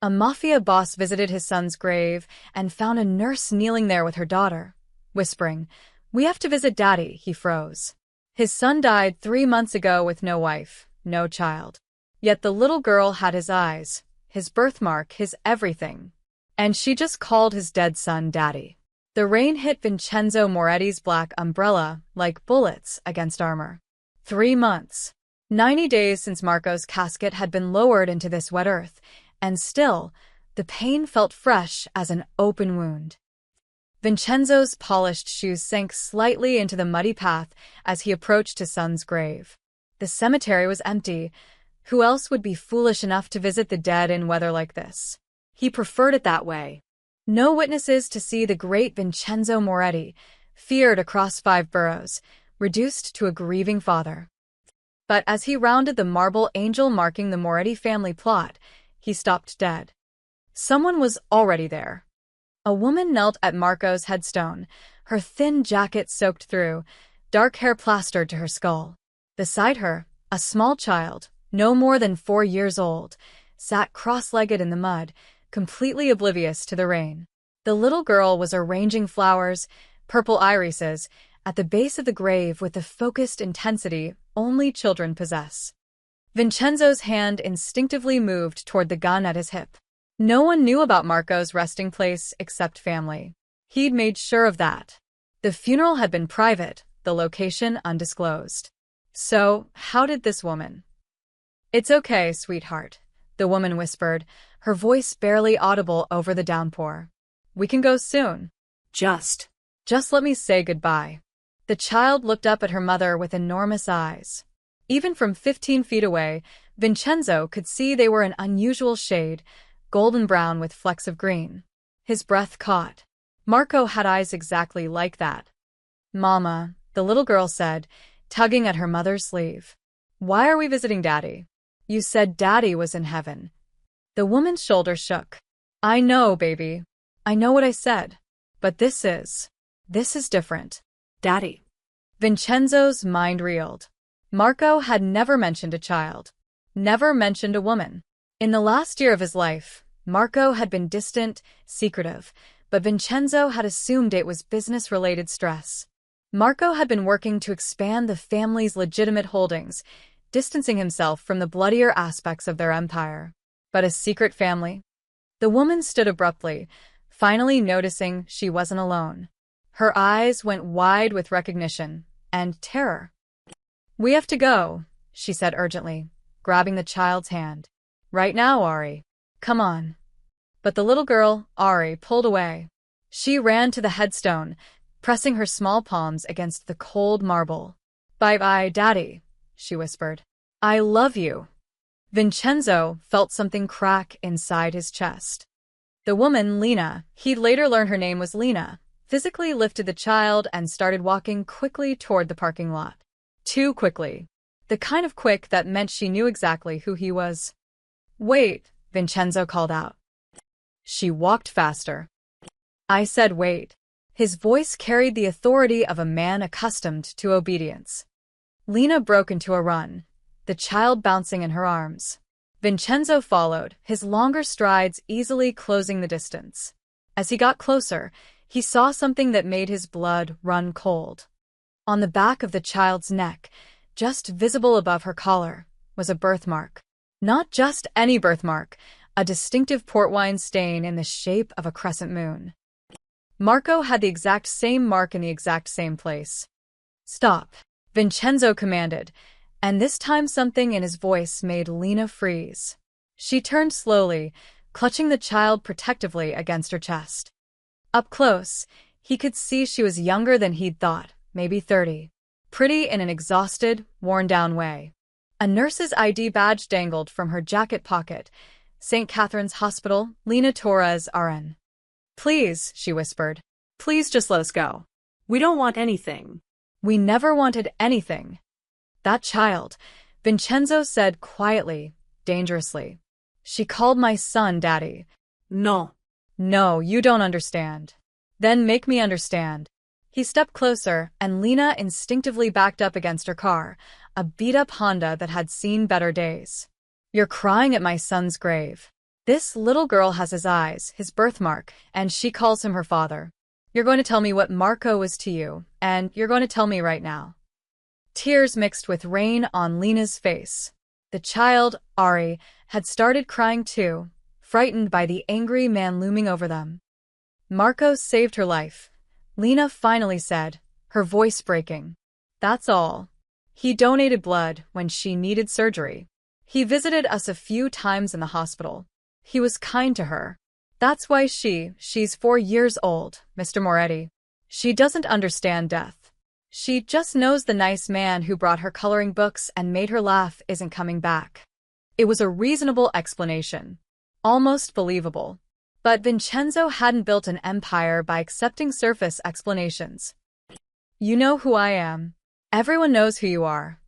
A Mafia boss visited his son's grave and found a nurse kneeling there with her daughter, whispering, "We have to visit Daddy." He froze. His son died 3 months ago with no wife, no child. Yet the little girl had his eyes, his birthmark, his everything. And she just called his dead son Daddy. The rain hit Vincenzo Moretti's black umbrella like bullets against armor. 3 months. 90 days since Marco's casket had been lowered into this wet earth, and still, the pain felt fresh as an open wound. Vincenzo's polished shoes sank slightly into the muddy path as he approached his son's grave. The cemetery was empty. Who else would be foolish enough to visit the dead in weather like this? He preferred it that way. No witnesses to see the great Vincenzo Moretti, feared across 5 boroughs, reduced to a grieving father. But as he rounded the marble angel marking the Moretti family plot, he stopped dead. Someone was already there. A woman knelt at Marco's headstone, her thin jacket soaked through, dark hair plastered to her skull. Beside her, a small child, no more than 4 years old, sat cross-legged in the mud, completely oblivious to the rain. The little girl was arranging flowers, purple irises, at the base of the grave with the focused intensity only children possess. Vincenzo's hand instinctively moved toward the gun at his hip. No one knew about Marco's resting place except family. He'd made sure of that. The funeral had been private, the location undisclosed. So, how did this woman? "It's okay, sweetheart," the woman whispered, her voice barely audible over the downpour. "We can go soon. Just let me say goodbye." The child looked up at her mother with enormous eyes. Even from 15 feet away, Vincenzo could see they were an unusual shade, golden brown with flecks of green. His breath caught. Marco had eyes exactly like that. "Mama," the little girl said, tugging at her mother's sleeve. "Why are we visiting Daddy? You said Daddy was in heaven." The woman's shoulders shook. "I know, baby. I know what I said. But this is different. Daddy." Vincenzo's mind reeled. Marco had never mentioned a child. Never mentioned a woman. In the last year of his life, Marco had been distant, secretive, but Vincenzo had assumed it was business-related stress. Marco had been working to expand the family's legitimate holdings, distancing himself from the bloodier aspects of their empire. But a secret family? The woman stood abruptly, finally noticing she wasn't alone. Her eyes went wide with recognition and terror. "We have to go," she said urgently, grabbing the child's hand. "Right now, Ari. Come on." But the little girl, Ari, pulled away. She ran to the headstone, pressing her small palms against the cold marble. "Bye-bye, Daddy," she whispered. "I love you." Vincenzo felt something crack inside his chest. The woman, Lena, he'd later learn her name was Lena, physically lifted the child and started walking quickly toward the parking lot. Too quickly. The kind of quick that meant she knew exactly who he was. "Wait," Vincenzo called out. She walked faster. "I said wait." His voice carried the authority of a man accustomed to obedience. Lena broke into a run, the child bouncing in her arms. Vincenzo followed, his longer strides easily closing the distance. As he got closer, he saw something that made his blood run cold. On the back of the child's neck, just visible above her collar, was a birthmark. Not just any birthmark, a distinctive port wine stain in the shape of a crescent moon. Marco had the exact same mark in the exact same place. "Stop," Vincenzo commanded, and this time something in his voice made Lena freeze. She turned slowly, clutching the child protectively against her chest. Up close, he could see she was younger than he'd thought, maybe 30. Pretty in an exhausted, worn-down way. A nurse's ID badge dangled from her jacket pocket. St. Catherine's Hospital, Lena Torres, RN. "Please," she whispered. "Please just let us go. We don't want anything." "We never wanted anything." "That child," Vincenzo said quietly, dangerously. "She called my son Daddy." No. "No, you don't understand." "Then make me understand." He stepped closer, and Lena instinctively backed up against her car, a beat-up Honda that had seen better days. "You're crying at my son's grave." This little girl has his eyes, his birthmark, and she calls him her father. You're going to tell me what Marco is to you, and you're going to tell me right now. Tears mixed with rain on Lena's face. The child, Ari, had started crying too, frightened by the angry man looming over them. Marco saved her life, Lena finally said, her voice breaking. That's all. He donated blood when she needed surgery. He visited us a few times in the hospital. He was kind to her. That's why she's 4 years old, Mr. Moretti. She doesn't understand death. She just knows the nice man who brought her coloring books and made her laugh isn't coming back. It was a reasonable explanation. Almost believable. But Vincenzo hadn't built an empire by accepting surface explanations. You know who I am. Everyone knows who you are.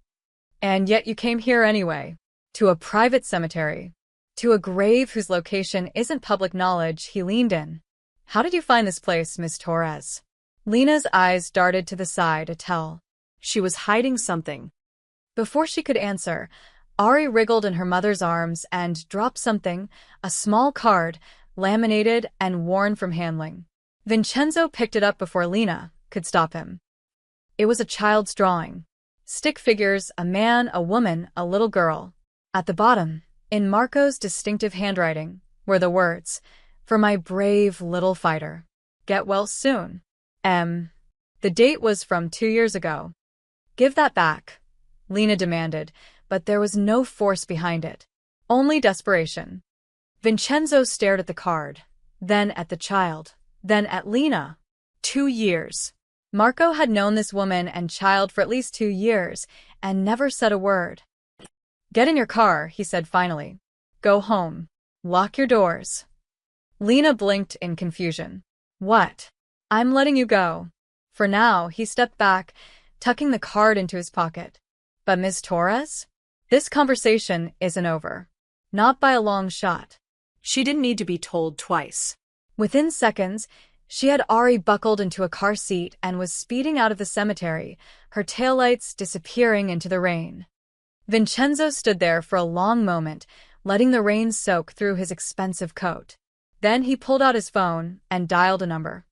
And yet you came here anyway. To a private cemetery. To a grave whose location isn't public knowledge. He leaned in. How did you find this place, Miss Torres? Lena's eyes darted to the side to tell. She was hiding something. Before she could answer, Ari wriggled in her mother's arms and dropped something, a small card, laminated and worn from handling. Vincenzo picked it up before Lena could stop him. It was a child's drawing. Stick figures, a man, a woman, a little girl. At the bottom, in Marco's distinctive handwriting, were the words, "For my brave little fighter. Get well soon. M." The date was from 2 years ago. Give that back, Lena demanded, but there was no force behind it. Only desperation. Vincenzo stared at the card, then at the child, then at Lena. 2 years. Marco had known this woman and child for at least 2 years, and never said a word. Get in your car, he said finally. Go home. Lock your doors. Lena blinked in confusion. What? I'm letting you go. For now, he stepped back, tucking the card into his pocket. But Ms. Torres? This conversation isn't over. Not by a long shot. She didn't need to be told twice. Within seconds, she had Ari buckled into a car seat and was speeding out of the cemetery, her taillights disappearing into the rain. Vincenzo stood there for a long moment, letting the rain soak through his expensive coat. Then he pulled out his phone and dialed a number.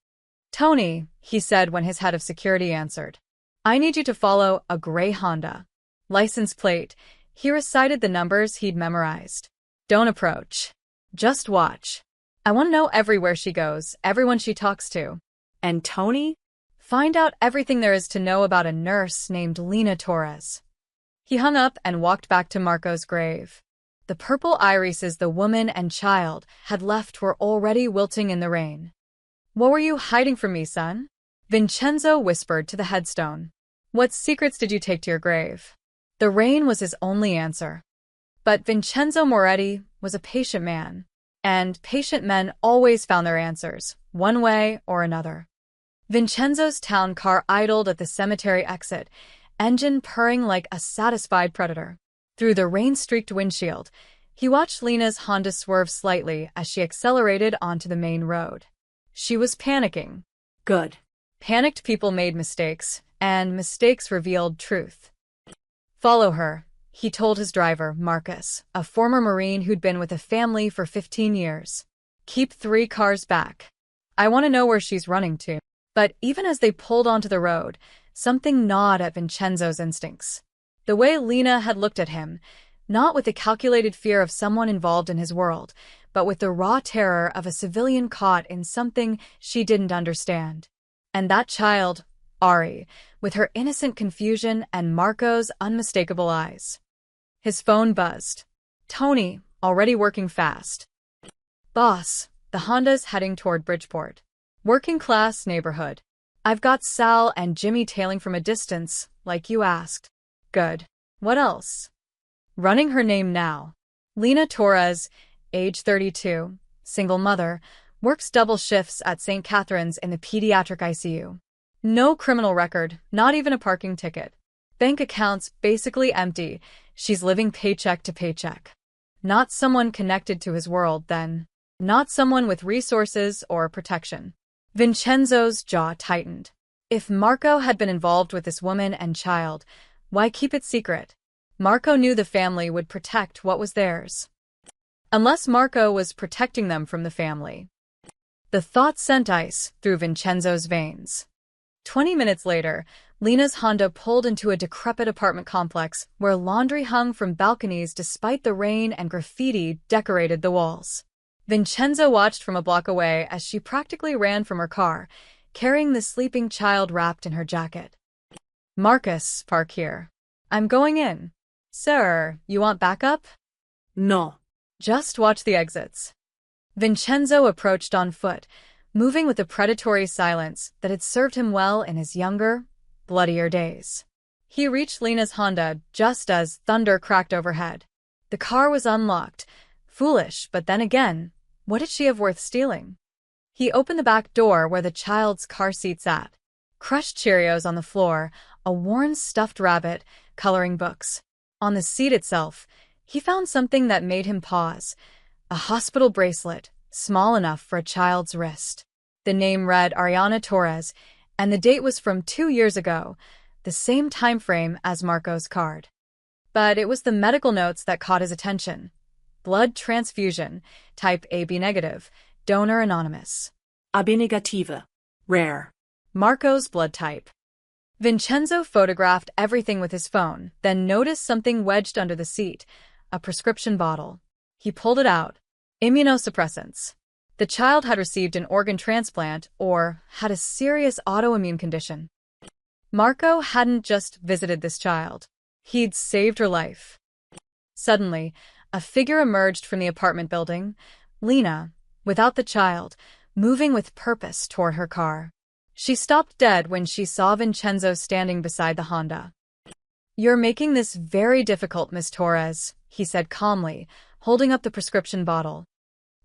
Tony, he said when his head of security answered. I need you to follow a gray Honda. License plate. He recited the numbers he'd memorized. Don't approach. Just watch. I want to know everywhere she goes, everyone she talks to. And Tony? Find out everything there is to know about a nurse named Lena Torres. He hung up and walked back to Marco's grave. The purple irises the woman and child had left were already wilting in the rain. What were you hiding from me, son? Vincenzo whispered to the headstone. What secrets did you take to your grave? The rain was his only answer. But Vincenzo Moretti was a patient man, and patient men always found their answers, one way or another. Vincenzo's town car idled at the cemetery exit, engine purring like a satisfied predator. Through the rain-streaked windshield, he watched Lena's Honda swerve slightly as she accelerated onto the main road. She was panicking. Good. Panicked people made mistakes, and mistakes revealed truth. Follow her, he told his driver, Marcus, a former Marine who'd been with a family for 15 years. Keep 3 cars back. I want to know where she's running to. But even as they pulled onto the road, something gnawed at Vincenzo's instincts. The way Lena had looked at him, not with the calculated fear of someone involved in his world, but with the raw terror of a civilian caught in something she didn't understand. And that child, Ari, with her innocent confusion and Marco's unmistakable eyes. His phone buzzed. Tony, already working fast. Boss, the Honda's heading toward Bridgeport. Working class neighborhood. I've got Sal and Jimmy tailing from a distance, like you asked. Good. What else? Running her name now. Lena Torres, age 32, single mother, works double shifts at St. Catherine's in the pediatric ICU. No criminal record, not even a parking ticket. Bank accounts basically empty. She's living paycheck to paycheck. Not someone connected to his world, then. Not someone with resources or protection. Vincenzo's jaw tightened. If Marco had been involved with this woman and child, why keep it secret? Marco knew the family would protect what was theirs. Unless Marco was protecting them from the family. The thought sent ice through Vincenzo's veins. 20 minutes later, Lena's Honda pulled into a decrepit apartment complex where laundry hung from balconies despite the rain and graffiti decorated the walls. Vincenzo watched from a block away as she practically ran from her car, carrying the sleeping child wrapped in her jacket. Marcus, park here. I'm going in. Sir, you want backup? No. Just watch the exits. Vincenzo approached on foot, moving with a predatory silence that had served him well in his younger, bloodier days. He reached Lena's Honda just as thunder cracked overhead. The car was unlocked. Foolish, but then again, what did she have worth stealing? He opened the back door where the child's car seat sat. Crushed Cheerios on the floor, a worn stuffed rabbit, coloring books. On the seat itself, he found something that made him pause. A hospital bracelet, small enough for a child's wrist. The name read Ariana Torres, and the date was from 2 years ago, the same time frame as Marco's card. But it was the medical notes that caught his attention. Blood transfusion, type AB negative, donor anonymous. AB negative. Rare. Marco's blood type. Vincenzo photographed everything with his phone, then noticed something wedged under the seat, a prescription bottle. He pulled it out. Immunosuppressants. The child had received an organ transplant or had a serious autoimmune condition. Marco hadn't just visited this child. He'd saved her life. Suddenly, a figure emerged from the apartment building, Lena, without the child, moving with purpose toward her car. She stopped dead when she saw Vincenzo standing beside the Honda. "You're making this very difficult, Miss Torres," he said calmly, holding up the prescription bottle.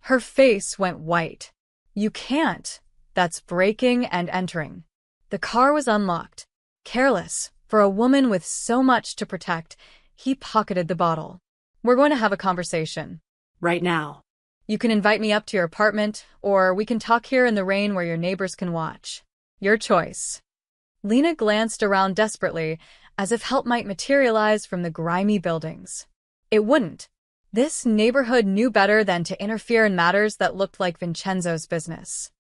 Her face went white. "You can't. That's breaking and entering." The car was unlocked. Careless, for a woman with so much to protect, he pocketed the bottle. "We're going to have a conversation. Right now. You can invite me up to your apartment, or we can talk here in the rain where your neighbors can watch. Your choice." Lena glanced around desperately, as if help might materialize from the grimy buildings. It wouldn't. This neighborhood knew better than to interfere in matters that looked like Vincenzo's business.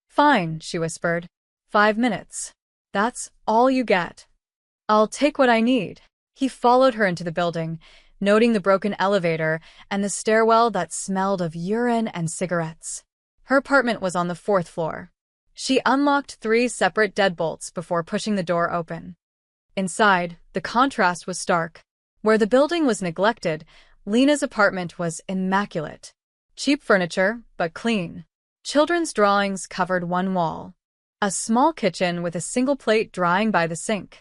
"Fine," she whispered. 5 minutes. That's all you get. I'll take what I need." He followed her into the building, noting the broken elevator and the stairwell that smelled of urine and cigarettes. Her apartment was on the 4th floor. She unlocked 3 separate deadbolts before pushing the door open. Inside, the contrast was stark. Where the building was neglected, Lena's apartment was immaculate. Cheap furniture, but clean. Children's drawings covered one wall. A small kitchen with a single plate drying by the sink.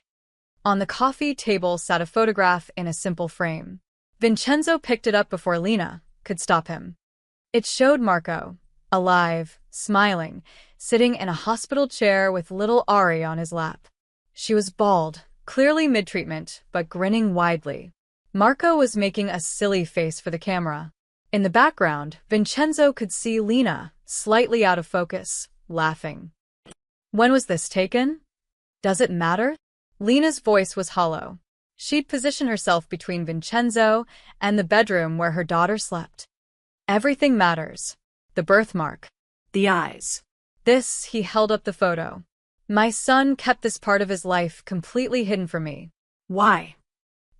On the coffee table sat a photograph in a simple frame. Vincenzo picked it up before Lena could stop him. It showed Marco, alive, smiling, sitting in a hospital chair with little Ari on his lap. She was bald, clearly mid-treatment, but grinning widely. Marco was making a silly face for the camera. In the background, Vincenzo could see Lena, slightly out of focus, laughing. "When was this taken? Does it matter?" Lena's voice was hollow. She'd positioned herself between Vincenzo and the bedroom where her daughter slept. "Everything matters. The birthmark. The eyes." This, he held up the photo. "My son kept this part of his life completely hidden from me." Why?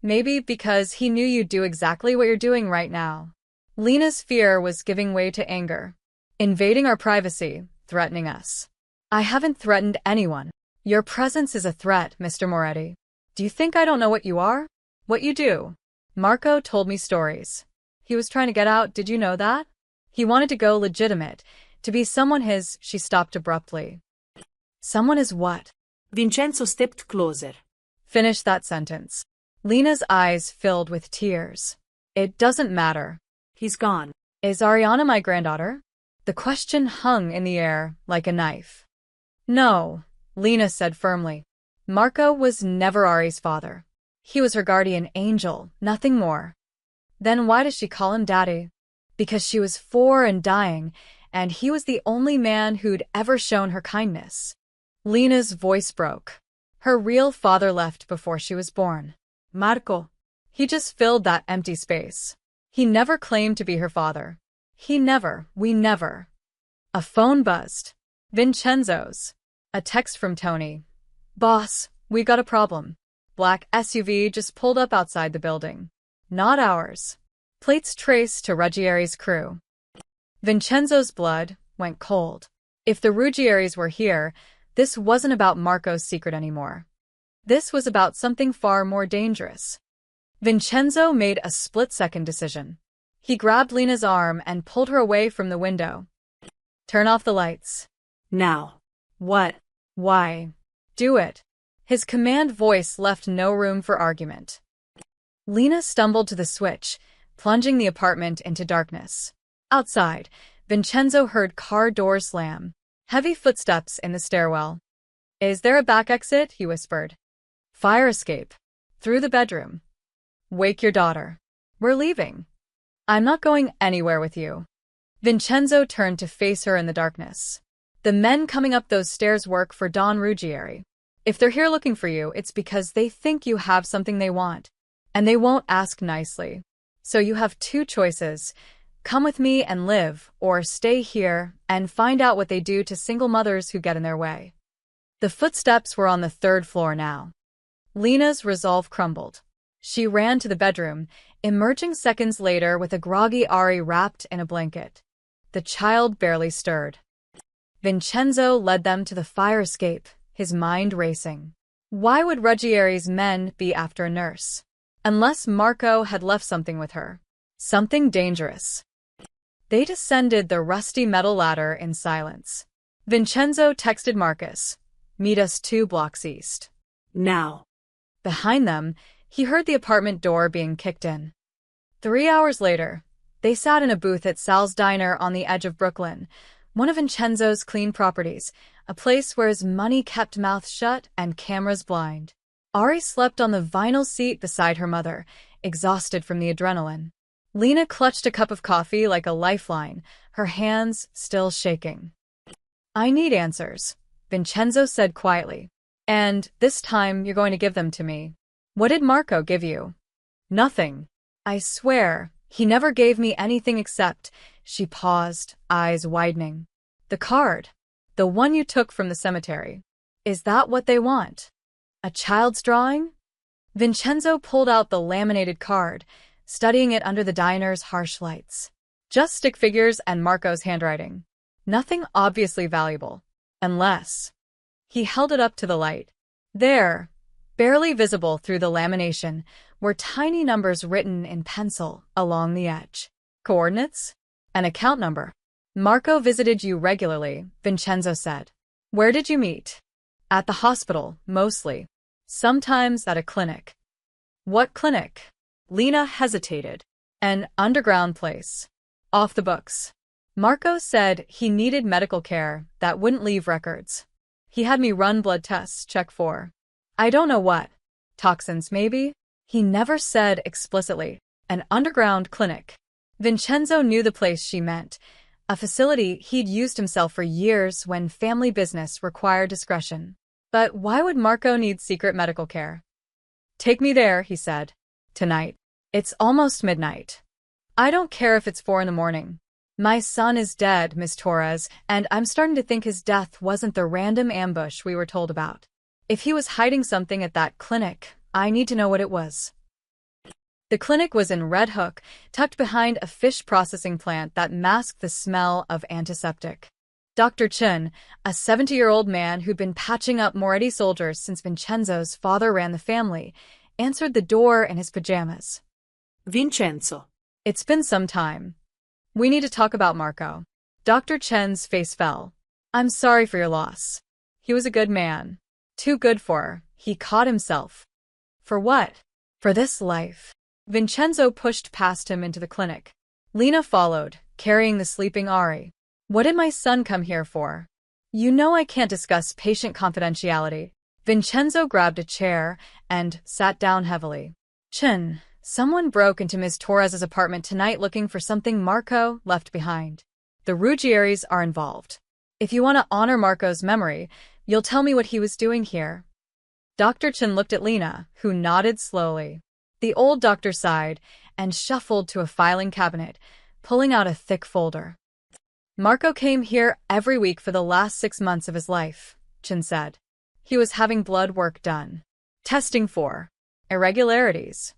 "Maybe because he knew you'd do exactly what you're doing right now." Lena's fear was giving way to anger. "Invading our privacy, threatening us." "I haven't threatened anyone. Your presence is a threat, Mr. Moretti. Do you think I don't know what you are? What you do?" "Marco told me stories. He was trying to get out, did you know that? He wanted to go legitimate, to be someone his." She stopped abruptly. "Someone is what?" Vincenzo stepped closer. Finish that sentence. Lena's eyes filled with tears. "It doesn't matter. He's gone." Is Ariana my granddaughter?" The question hung in the air like a knife. "No," Lena said firmly. "Marco was never Ari's father. He was her guardian angel, nothing more." "Then why does she call him Daddy?" "Because she was 4 and dying, and he was the only man who'd ever shown her kindness." Lena's voice broke. Her real father left before she was born. Marco. He just filled that empty space. He never claimed to be her father. We never. A phone buzzed. Vincenzo's. A text from Tony. Boss, we got a problem. Black SUV just pulled up outside the building. Not ours. Plates traced to Ruggieri's crew. Vincenzo's blood went cold. If the Ruggieris were here, this wasn't about Marco's secret anymore. This was about something far more dangerous. Vincenzo made a split-second decision. He grabbed Lena's arm and pulled her away from the window. Turn off the lights. Now. What? Why? Do it. His command voice left no room for argument. Lena stumbled to the switch, plunging the apartment into darkness. Outside, Vincenzo heard car doors slam. Heavy footsteps in the stairwell. Is there a back exit? He whispered. Fire escape. Through the bedroom. Wake your daughter. We're leaving. I'm not going anywhere with you. Vincenzo turned to face her in the darkness. The men coming up those stairs work for Don Ruggieri. If they're here looking for you, it's because they think you have something they want. And they won't ask nicely. So you have two choices. Come with me and live, or stay here and find out what they do to single mothers who get in their way. The footsteps were on the third floor now. Lena's resolve crumbled. She ran to the bedroom, emerging seconds later with a groggy Ari wrapped in a blanket. The child barely stirred. Vincenzo led them to the fire escape, his mind racing. Why would Ruggieri's men be after a nurse? Unless Marco had left something with her. Something dangerous. They descended the rusty metal ladder in silence. Vincenzo texted Marcus, "Meet us 2 blocks east." Now. Behind them, he heard the apartment door being kicked in. 3 hours later, they sat in a booth at Sal's Diner on the edge of Brooklyn, one of Vincenzo's clean properties, a place where his money kept mouth shut and cameras blind. Ari slept on the vinyl seat beside her mother, exhausted from the adrenaline. Lena clutched a cup of coffee like a lifeline, her hands still shaking. I need answers, Vincenzo said quietly. And this time you're going to give them to me. What did Marco give you? Nothing. I swear, he never gave me anything except, she paused, eyes widening. The card. The one you took from the cemetery. Is that what they want? A child's drawing? Vincenzo pulled out the laminated card, studying it under the diner's harsh lights. Just stick figures and Marco's handwriting. Nothing obviously valuable. Unless. He held it up to the light. There, barely visible through the lamination, were tiny numbers written in pencil along the edge. Coordinates? An account number. Marco visited you regularly, Vincenzo said. Where did you meet? At the hospital, mostly. Sometimes at a clinic. What clinic? Lena hesitated. An underground place. Off the books. Marco said he needed medical care that wouldn't leave records. He had me run blood tests, check for. I don't know what. Toxins, maybe? He never said explicitly. An underground clinic. Vincenzo knew the place she meant. A facility he'd used himself for years when family business required discretion. But why would Marco need secret medical care? Take me there, he said. Tonight. It's almost midnight. I don't care if it's 4 a.m. My son is dead, Miss Torres, and I'm starting to think his death wasn't the random ambush we were told about. If he was hiding something at that clinic, I need to know what it was. The clinic was in Red Hook, tucked behind a fish processing plant that masked the smell of antiseptic. Dr. Chun, a 70-year-old man who'd been patching up Moretti soldiers since Vincenzo's father ran the family, answered the door in his pajamas. Vincenzo. It's been some time. We need to talk about Marco. Dr. Chen's face fell. I'm sorry for your loss. He was a good man. Too good for her. He caught himself. For what? For this life. Vincenzo pushed past him into the clinic. Lena followed, carrying the sleeping Ari. What did my son come here for? You know I can't discuss patient confidentiality. Vincenzo grabbed a chair and sat down heavily. Chen, someone broke into Ms. Torres's apartment tonight looking for something Marco left behind. The Ruggieris are involved. If you want to honor Marco's memory, you'll tell me what he was doing here. Dr. Chen looked at Lena, who nodded slowly. The old doctor sighed and shuffled to a filing cabinet, pulling out a thick folder. Marco came here every week for the last 6 months of his life, Chen said. He was having blood work done. Testing for irregularities.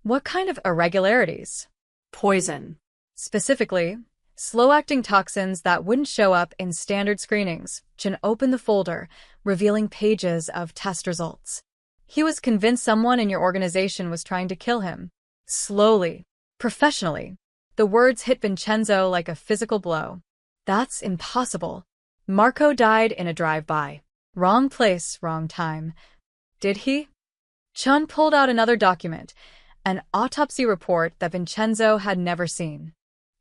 What kind of irregularities? Poison. Specifically, slow-acting toxins that wouldn't show up in standard screenings. Chen opened the folder, revealing pages of test results. He was convinced someone in your organization was trying to kill him. Slowly, professionally. The words hit Vincenzo like a physical blow. That's impossible. Marco died in a drive-by. Wrong place, wrong time. Did he? Chen pulled out another document, an autopsy report that Vincenzo had never seen.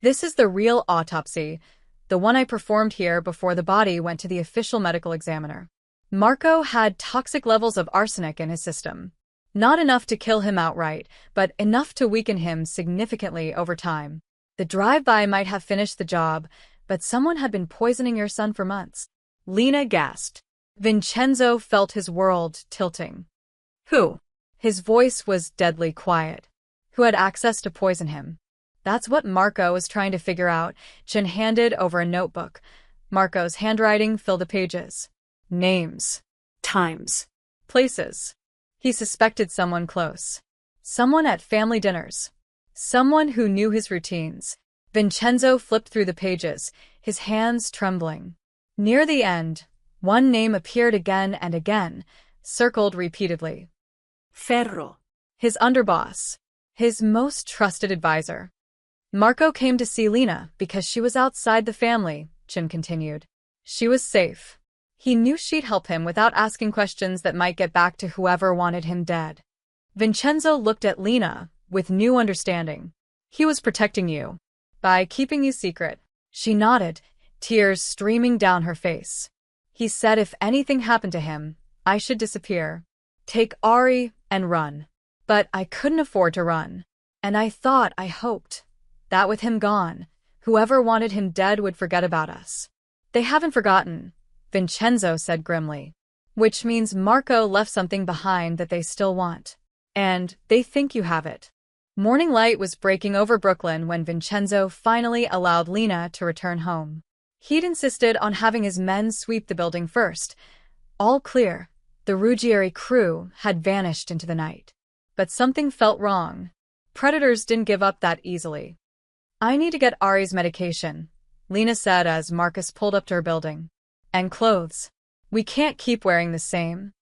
This is the real autopsy, the one I performed here before the body went to the official medical examiner. Marco had toxic levels of arsenic in his system. Not enough to kill him outright, but enough to weaken him significantly over time. The drive-by might have finished the job, but someone had been poisoning your son for months. Lena gasped. Vincenzo felt his world tilting. Who? His voice was deadly quiet. Who had access to poison him? That's what Marco was trying to figure out. Chen handed over a notebook. Marco's handwriting filled the pages. Names. Times. Places. He suspected someone close. Someone at family dinners. Someone who knew his routines. Vincenzo flipped through the pages, his hands trembling. Near the end, one name appeared again and again, circled repeatedly. Ferro. His underboss. His most trusted advisor. Marco came to see Lena because she was outside the family, Chen continued. She was safe. He knew she'd help him without asking questions that might get back to whoever wanted him dead. Vincenzo looked at Lena with new understanding. He was protecting you. By keeping you secret. She nodded, tears streaming down her face. He said if anything happened to him, I should disappear. Take Ari and run. But I couldn't afford to run. And I hoped, that with him gone, whoever wanted him dead would forget about us. They haven't forgotten, Vincenzo said grimly. Which means Marco left something behind that they still want. And they think you have it. Morning light was breaking over Brooklyn when Vincenzo finally allowed Lena to return home. He'd insisted on having his men sweep the building first. All clear. The Ruggieri crew had vanished into the night. But something felt wrong. Predators didn't give up that easily. I need to get Ari's medication, Lena said as Marcus pulled up to her building. And clothes. We can't keep wearing the same.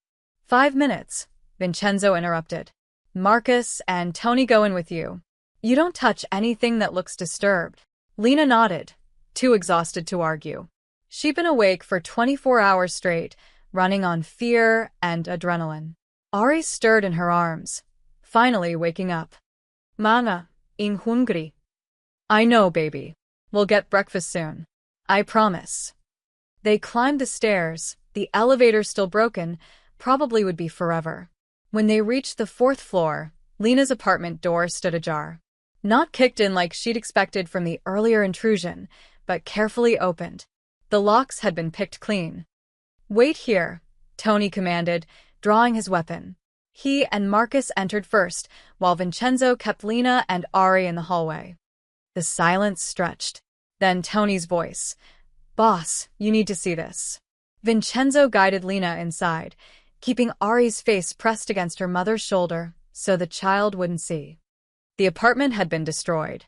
5 minutes, Vincenzo interrupted. Marcus and Tony go in with you. You don't touch anything that looks disturbed. Lena nodded, too exhausted to argue. She'd been awake for 24 hours straight, running on fear and adrenaline. Ari stirred in her arms, finally waking up. Mana, ing hungry. I know, baby. We'll get breakfast soon. I promise. They climbed the stairs, the elevator still broken, probably would be forever. When they reached the 4th floor, Lena's apartment door stood ajar. Not kicked in like she'd expected from the earlier intrusion, but carefully opened. The locks had been picked clean. Wait here, Tony commanded, drawing his weapon. He and Marcus entered first, while Vincenzo kept Lena and Ari in the hallway. The silence stretched. Then Tony's voice. Boss, you need to see this. Vincenzo guided Lena inside, keeping Ari's face pressed against her mother's shoulder so the child wouldn't see. The apartment had been destroyed.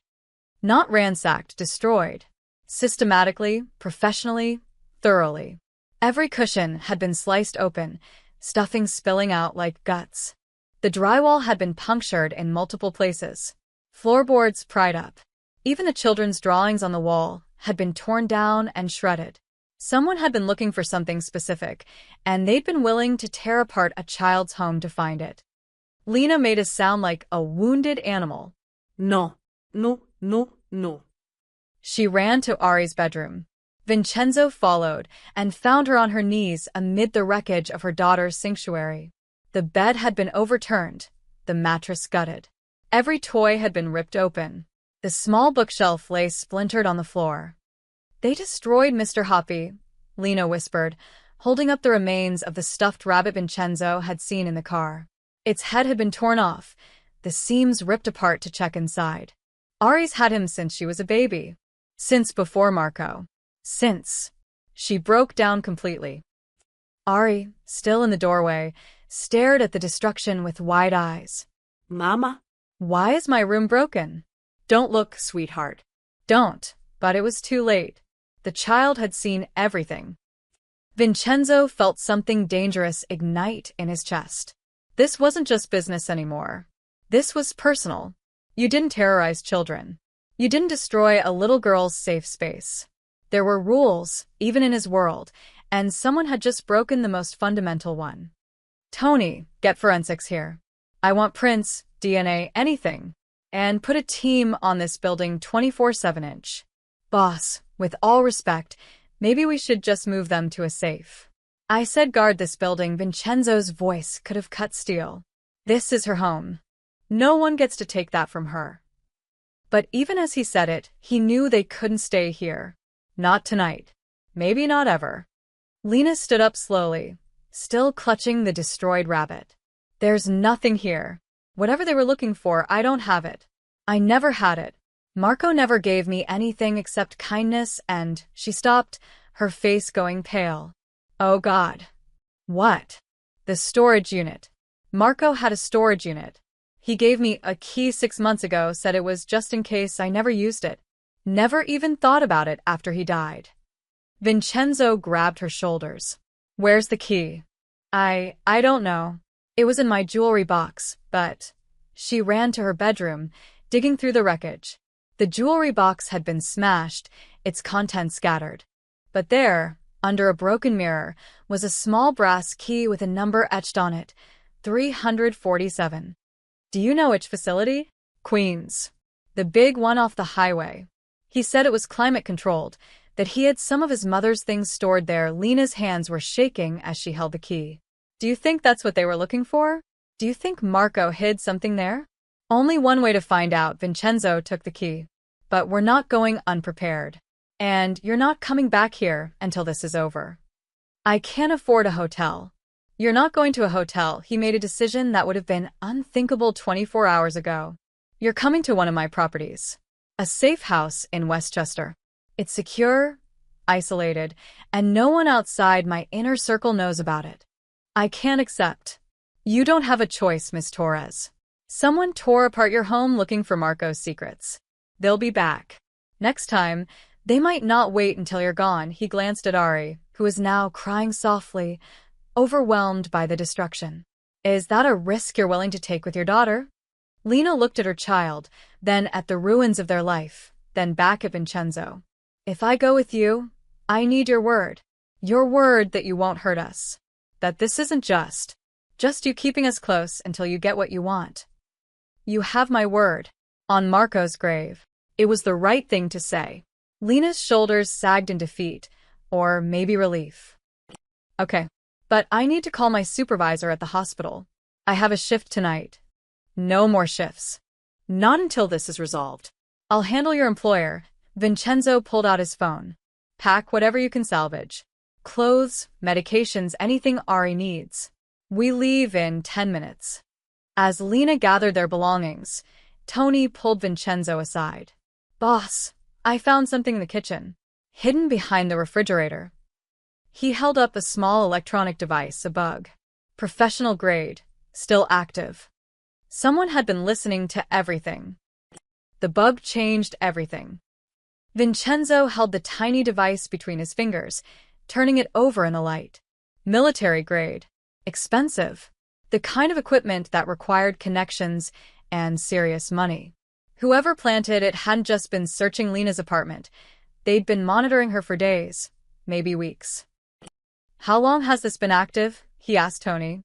Not ransacked, destroyed. Systematically, professionally, thoroughly. Every cushion had been sliced open, stuffing spilling out like guts. The drywall had been punctured in multiple places. Floorboards pried up. Even the children's drawings on the wall had been torn down and shredded. Someone had been looking for something specific, and they'd been willing to tear apart a child's home to find it. Lena made a sound like a wounded animal. No, no, no, no. She ran to Ari's bedroom. Vincenzo followed and found her on her knees amid the wreckage of her daughter's sanctuary. The bed had been overturned, the mattress gutted. Every toy had been ripped open. The small bookshelf lay splintered on the floor. They destroyed Mr. Hoppy, Lena whispered, holding up the remains of the stuffed rabbit Vincenzo had seen in the car. Its head had been torn off, the seams ripped apart to check inside. Ari's had him since she was a baby. Since before Marco. Since. She broke down completely. Ari, still in the doorway, stared at the destruction with wide eyes. Mama? Why is my room broken? Don't look, sweetheart. Don't. But it was too late. The child had seen everything. Vincenzo felt something dangerous ignite in his chest. This wasn't just business anymore. This was personal. You didn't terrorize children. You didn't destroy a little girl's safe space. There were rules, even in his world, and someone had just broken the most fundamental one. Tony, get forensics here. I want prints, DNA, anything. And put a team on this building 24/7. Boss, with all respect, maybe we should just move them to a safe. I said guard this building. Vincenzo's voice could have cut steel. This is her home. No one gets to take that from her. But even as he said it, he knew they couldn't stay here. Not tonight. Maybe not ever. Lena stood up slowly, still clutching the destroyed rabbit. There's nothing here. Whatever they were looking for, I don't have it. I never had it. Marco never gave me anything except kindness and she stopped, her face going pale. Oh God. What? The storage unit. Marco had a storage unit. He gave me a key 6 months ago, said it was just in case. I never used it. Never even thought about it after he died. Vincenzo grabbed her shoulders. Where's the key? I don't know. It was in my jewelry box, but... She ran to her bedroom, digging through the wreckage. The jewelry box had been smashed, its contents scattered. But there, under a broken mirror, was a small brass key with a number etched on it, 347. Do you know which facility? Queens. The big one off the highway. He said it was climate-controlled, that he had some of his mother's things stored there. Lena's hands were shaking as she held the key. Do you think that's what they were looking for? Do you think Marco hid something there? Only one way to find out. Vincenzo took the key. But we're not going unprepared. And you're not coming back here until this is over. I can't afford a hotel. You're not going to a hotel. He made a decision that would have been unthinkable 24 hours ago. You're coming to one of my properties. A safe house in Westchester. It's secure, isolated, and no one outside my inner circle knows about it. I can't accept. You don't have a choice, Miss Torres. Someone tore apart your home looking for Marco's secrets. They'll be back. Next time, they might not wait until you're gone. He glanced at Ari, who was now crying softly, overwhelmed by the destruction. Is that a risk you're willing to take with your daughter? Lena looked at her child, then at the ruins of their life, then back at Vincenzo. If I go with you, I need your word. Your word that you won't hurt us. That this isn't just you keeping us close until you get what you want. You have my word. On Marco's grave. It was the right thing to say. Lena's shoulders sagged in defeat, or maybe relief. Okay, but I need to call my supervisor at the hospital. I have a shift tonight. No more shifts. Not until this is resolved. I'll handle your employer. Vincenzo pulled out his phone. Pack whatever you can salvage. Clothes, medications, anything Ari needs. We leave in 10 minutes. As Lena gathered their belongings, Tony pulled Vincenzo aside. Boss, I found something in the kitchen, hidden behind the refrigerator. He held up a small electronic device, a bug. Professional grade, still active. Someone had been listening to everything. The bug changed everything. Vincenzo held the tiny device between his fingers, turning it over in the light. Military grade. Expensive. The kind of equipment that required connections and serious money. Whoever planted it hadn't just been searching Lena's apartment. They'd been monitoring her for days, maybe weeks. How long has this been active? He asked Tony.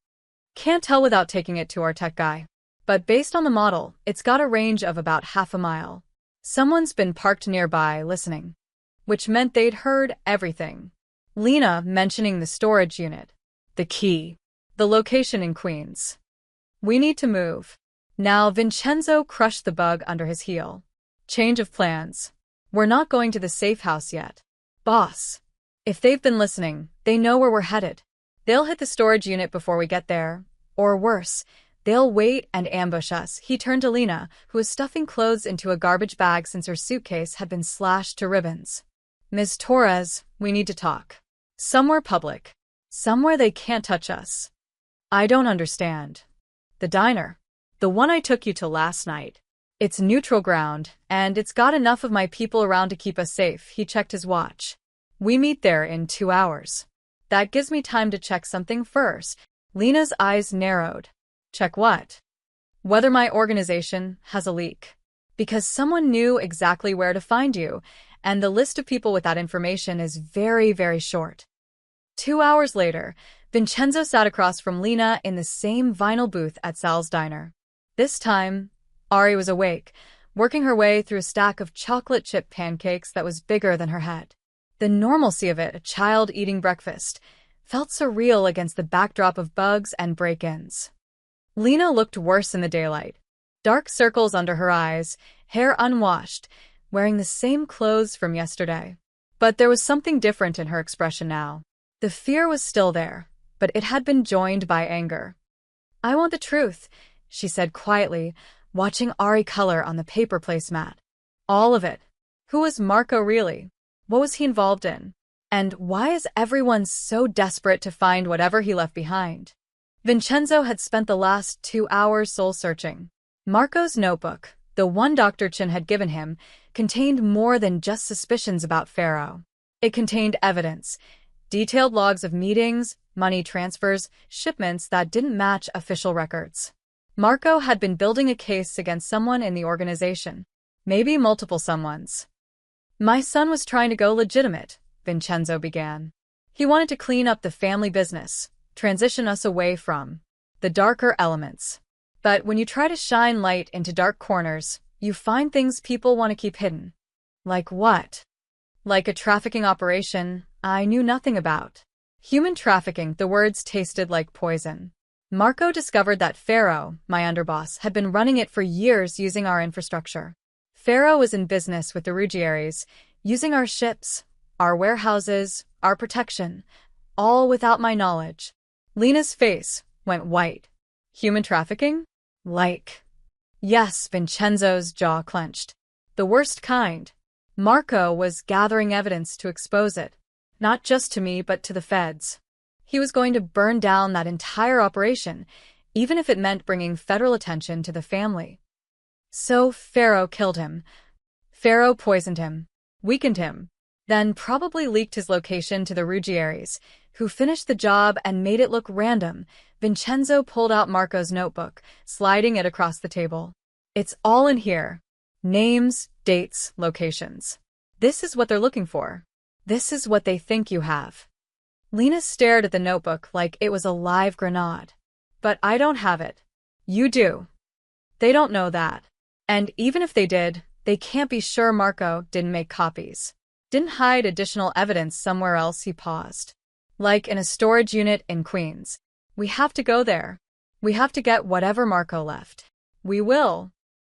Can't tell without taking it to our tech guy. But based on the model, it's got a range of about half a mile. Someone's been parked nearby listening. Which meant they'd heard everything. Lena mentioning the storage unit. The key. The location in Queens. We need to move. Now Vincenzo crushed the bug under his heel. Change of plans. We're not going to the safe house yet. Boss. If they've been listening, they know where we're headed. They'll hit the storage unit before we get there. Or worse, They'll wait and ambush us. He turned to Lena, who was stuffing clothes into a garbage bag since her suitcase had been slashed to ribbons. Ms. Torres, we need to talk. Somewhere public. Somewhere they can't touch us. I don't understand. The diner. The one I took you to last night. It's neutral ground, and it's got enough of my people around to keep us safe. He checked his watch. We meet there in 2 hours. That gives me time to check something first. Lena's eyes narrowed. Check what? Whether my organization has a leak. Because someone knew exactly where to find you, and the list of people with that information is very, very short. 2 hours later, Vincenzo sat across from Lena in the same vinyl booth at Sal's diner. This time, Ari was awake, working her way through a stack of chocolate chip pancakes that was bigger than her head. The normalcy of it, a child eating breakfast, felt surreal against the backdrop of bugs and break-ins. Lena looked worse in the daylight. Dark circles under her eyes, hair unwashed, wearing the same clothes from yesterday. But there was something different in her expression now. The fear was still there, but it had been joined by anger. I want the truth, she said quietly, watching Ari color on the paper placemat. All of it. Who was Marco really? What was he involved in? And why is everyone so desperate to find whatever he left behind? Vincenzo had spent the last 2 hours soul-searching. Marco's notebook, the one Dr. Chin had given him, contained more than just suspicions about Pharaoh. It contained evidence, detailed logs of meetings, money transfers, shipments that didn't match official records. Marco had been building a case against someone in the organization. Maybe multiple someones. My son was trying to go legitimate, Vincenzo began. He wanted to clean up the family business, transition us away from the darker elements. But when you try to shine light into dark corners, you find things people want to keep hidden. Like what? Like a trafficking operation I knew nothing about. Human trafficking, the words tasted like poison. Marco discovered that Pharaoh, my underboss, had been running it for years using our infrastructure. Pharaoh was in business with the Ruggieri's, using our ships, our warehouses, our protection, all without my knowledge. Lena's face went white. Human trafficking? Like. Yes, Vincenzo's jaw clenched. The worst kind. Marco was gathering evidence to expose it. Not just to me, but to the feds. He was going to burn down that entire operation, even if it meant bringing federal attention to the family. So Pharaoh killed him. Pharaoh poisoned him, weakened him, then probably leaked his location to the Ruggieri's, who finished the job and made it look random. Vincenzo pulled out Marco's notebook, sliding it across the table. It's all in here. Names, dates, locations. This is what they're looking for. This is what they think you have. Lena stared at the notebook like it was a live grenade. But I don't have it. You do. They don't know that. And even if they did, they can't be sure Marco didn't make copies. Didn't hide additional evidence somewhere else. He paused. Like in a storage unit in Queens. We have to go there. We have to get whatever Marco left. We will.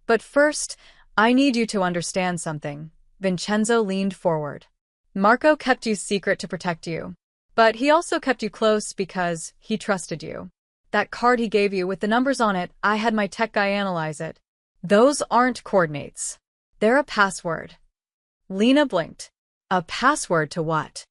But first, I need you to understand something. Vincenzo leaned forward. Marco kept you secret to protect you. But he also kept you close because he trusted you. That card he gave you with the numbers on it, I had my tech guy analyze it. Those aren't coordinates. They're a password. Lena blinked. A password to what?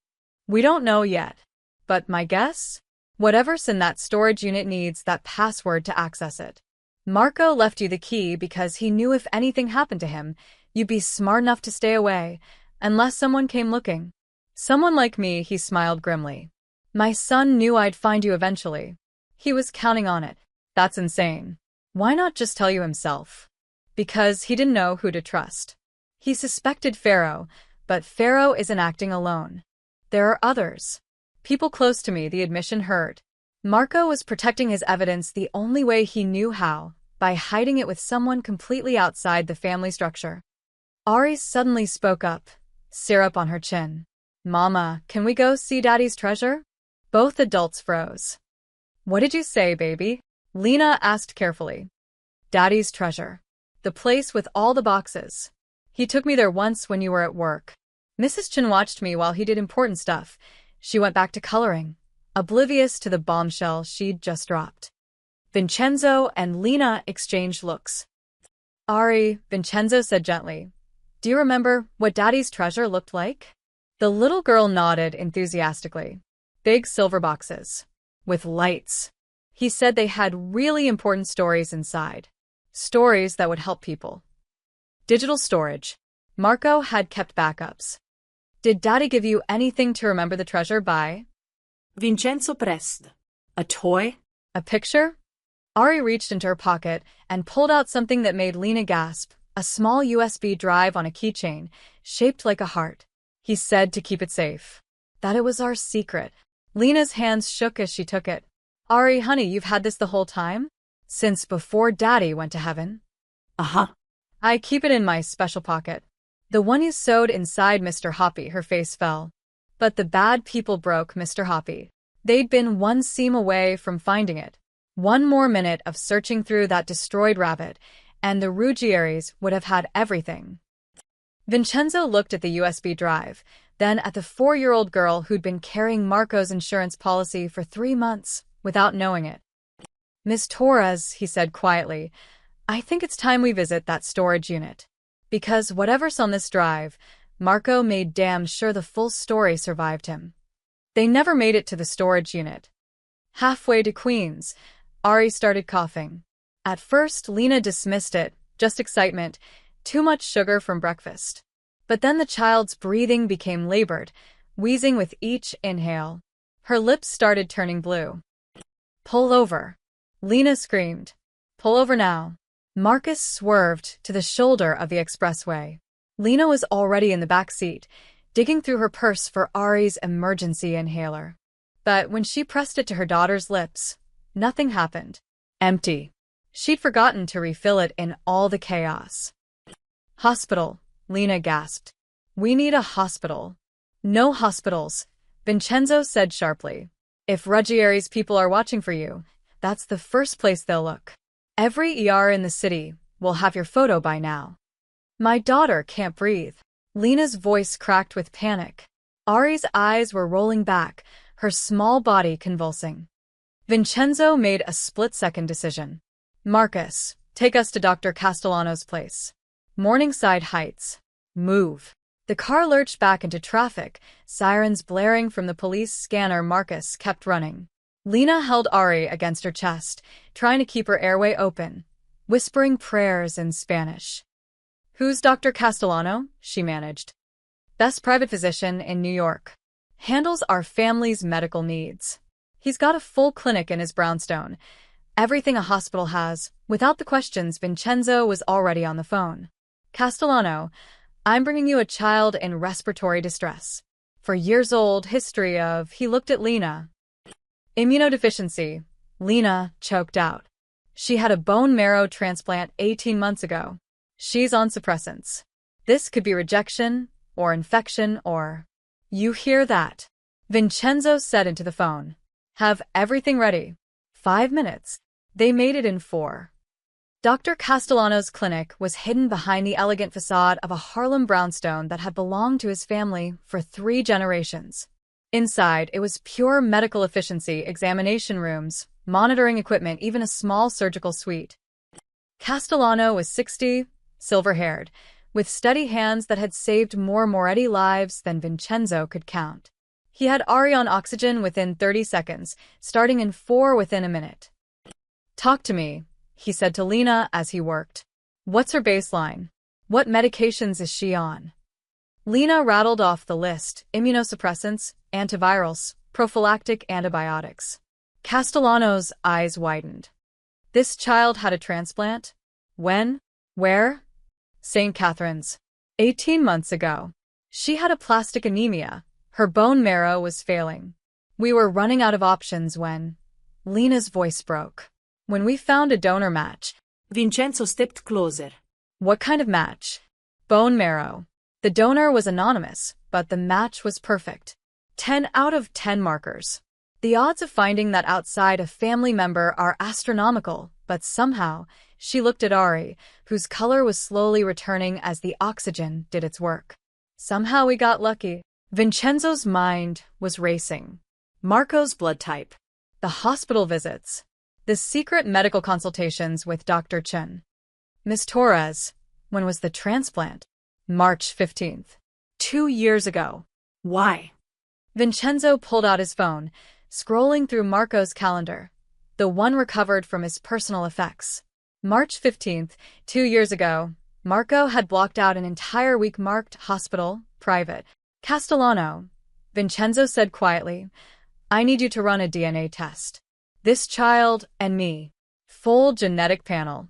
We don't know yet. But my guess? Whatever's in that storage unit needs that password to access it. Marco left you the key because he knew if anything happened to him, you'd be smart enough to stay away, unless someone came looking. Someone like me, he smiled grimly. My son knew I'd find you eventually. He was counting on it. That's insane. Why not just tell you himself? Because he didn't know who to trust. He suspected Pharaoh, but Pharaoh isn't acting alone. There are others. People close to me. The admission hurt. Marco was protecting his evidence the only way he knew how, by hiding it with someone completely outside the family structure. Ari suddenly spoke up, syrup on her chin. Mama, can we go see Daddy's treasure? Both adults froze. What did you say, baby? Lena asked carefully. Daddy's treasure. The place with all the boxes. He took me there once when you were at work. Mrs. Chin watched me while he did important stuff. She went back to coloring, oblivious to the bombshell she'd just dropped. Vincenzo and Lena exchanged looks. Ari, Vincenzo said gently, do you remember what Daddy's treasure looked like? The little girl nodded enthusiastically. Big silver boxes. With lights. He said they had really important stories inside. Stories that would help people. Digital storage. Marco had kept backups. Did Daddy give you anything to remember the treasure by? Vincenzo pressed. A toy? A picture? Ari reached into her pocket and pulled out something that made Lena gasp, a small USB drive on a keychain, shaped like a heart. He said to keep it safe. That it was our secret. Lena's hands shook as she took it. Ari, honey, you've had this the whole time? Since before Daddy went to heaven? Uh-huh. I keep it in my special pocket. The one you sewed inside Mr. Hoppy, her face fell. But the bad people broke Mr. Hoppy. They'd been one seam away from finding it. One more minute of searching through that destroyed rabbit, and the Ruggieri's would have had everything. Vincenzo looked at the USB drive, then at the 4-year-old girl who'd been carrying Marco's insurance policy for 3 months, without knowing it. Miss Torres, he said quietly, I think it's time we visit that storage unit. Because whatever's on this drive, Marco made damn sure the full story survived him. They never made it to the storage unit. Halfway to Queens, Ari started coughing. At first, Lena dismissed it, just excitement, too much sugar from breakfast. But then the child's breathing became labored, wheezing with each inhale. Her lips started turning blue. Pull over. Lena screamed. Pull over now. Marcus swerved to the shoulder of the expressway. Lena was already in the back seat, digging through her purse for Ari's emergency inhaler. But when she pressed it to her daughter's lips, nothing happened. Empty. She'd forgotten to refill it in all the chaos. Hospital, Lena gasped. We need a hospital. No hospitals, Vincenzo said sharply. If Ruggieri's people are watching for you, that's the first place they'll look. Every ER in the city will have your photo by now. My daughter can't breathe. Lena's voice cracked with panic. Ari's eyes were rolling back, her small body convulsing. Vincenzo made a split-second decision. Marcus, take us to Dr. Castellano's place. Morningside Heights. Move. The car lurched back into traffic, sirens blaring from the police scanner. Marcus kept running. Lena held Ari against her chest, trying to keep her airway open, whispering prayers in Spanish. Who's Dr. Castellano? She managed. Best private physician in New York. Handles our family's medical needs. He's got a full clinic in his brownstone. Everything a hospital has. Without the questions, Vincenzo was already on the phone. Castellano, I'm bringing you a child in respiratory distress. 4 years old, history of, he looked at Lena. Immunodeficiency. Lena choked out. She had a bone marrow transplant 18 months ago. She's on suppressants. This could be rejection, or infection, or... You hear that? Vincenzo said into the phone. Have everything ready. 5 minutes. They made it in 4. Dr. Castellano's clinic was hidden behind the elegant facade of a Harlem brownstone that had belonged to his family for 3 generations. Inside, it was pure medical efficiency, examination rooms, monitoring equipment, even a small surgical suite. Castellano was 60, silver-haired, with steady hands that had saved more Moretti lives than Vincenzo could count. He had Ari on oxygen within 30 seconds, starting in 4 within a minute. Talk to me, he said to Lena as he worked. What's her baseline? What medications is she on? Lena rattled off the list: immunosuppressants, antivirals, prophylactic antibiotics. Castellano's eyes widened. This child had a transplant? When? Where? St. Catherine's. 18 months ago. She had aplastic anemia. Her bone marrow was failing. We were running out of options when... Lena's voice broke. When we found a donor match. Vincenzo stepped closer. What kind of match? Bone marrow. The donor was anonymous, but the match was perfect. 10 out of 10 markers. The odds of finding that outside a family member are astronomical, but somehow, she looked at Ari, whose color was slowly returning as the oxygen did its work. Somehow we got lucky. Vincenzo's mind was racing. Marco's blood type. The hospital visits. The secret medical consultations with Dr. Chen. Miss Torres, when was the transplant? March 15th. 2 years ago. Why? Vincenzo pulled out his phone, scrolling through Marco's calendar, the one recovered from his personal effects. March 15th, 2 years ago, Marco had blocked out an entire week marked hospital, private. Castellano, Vincenzo said quietly, I need you to run a DNA test. This child and me. Full genetic panel.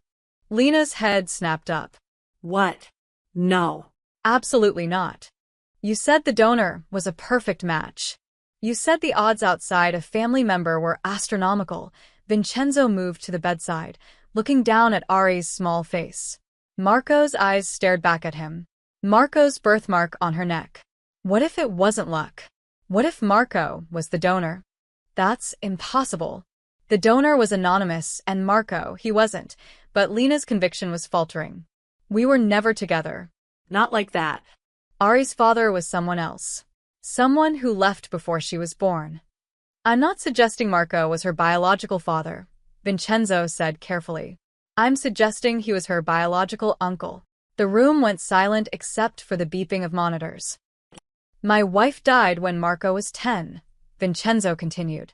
Lena's head snapped up. What? No. Absolutely not. You said the donor was a perfect match. You said the odds outside a family member were astronomical. Vincenzo moved to the bedside, looking down at Ari's small face. Marco's eyes stared back at him. Marco's birthmark on her neck. What if it wasn't luck? What if Marco was the donor? That's impossible. The donor was anonymous and Marco, he wasn't, but Lena's conviction was faltering. We were never together. Not like that. Ari's father was someone else. Someone who left before she was born. I'm not suggesting Marco was her biological father, Vincenzo said carefully. I'm suggesting he was her biological uncle. The room went silent except for the beeping of monitors. My wife died when Marco was 10, Vincenzo continued.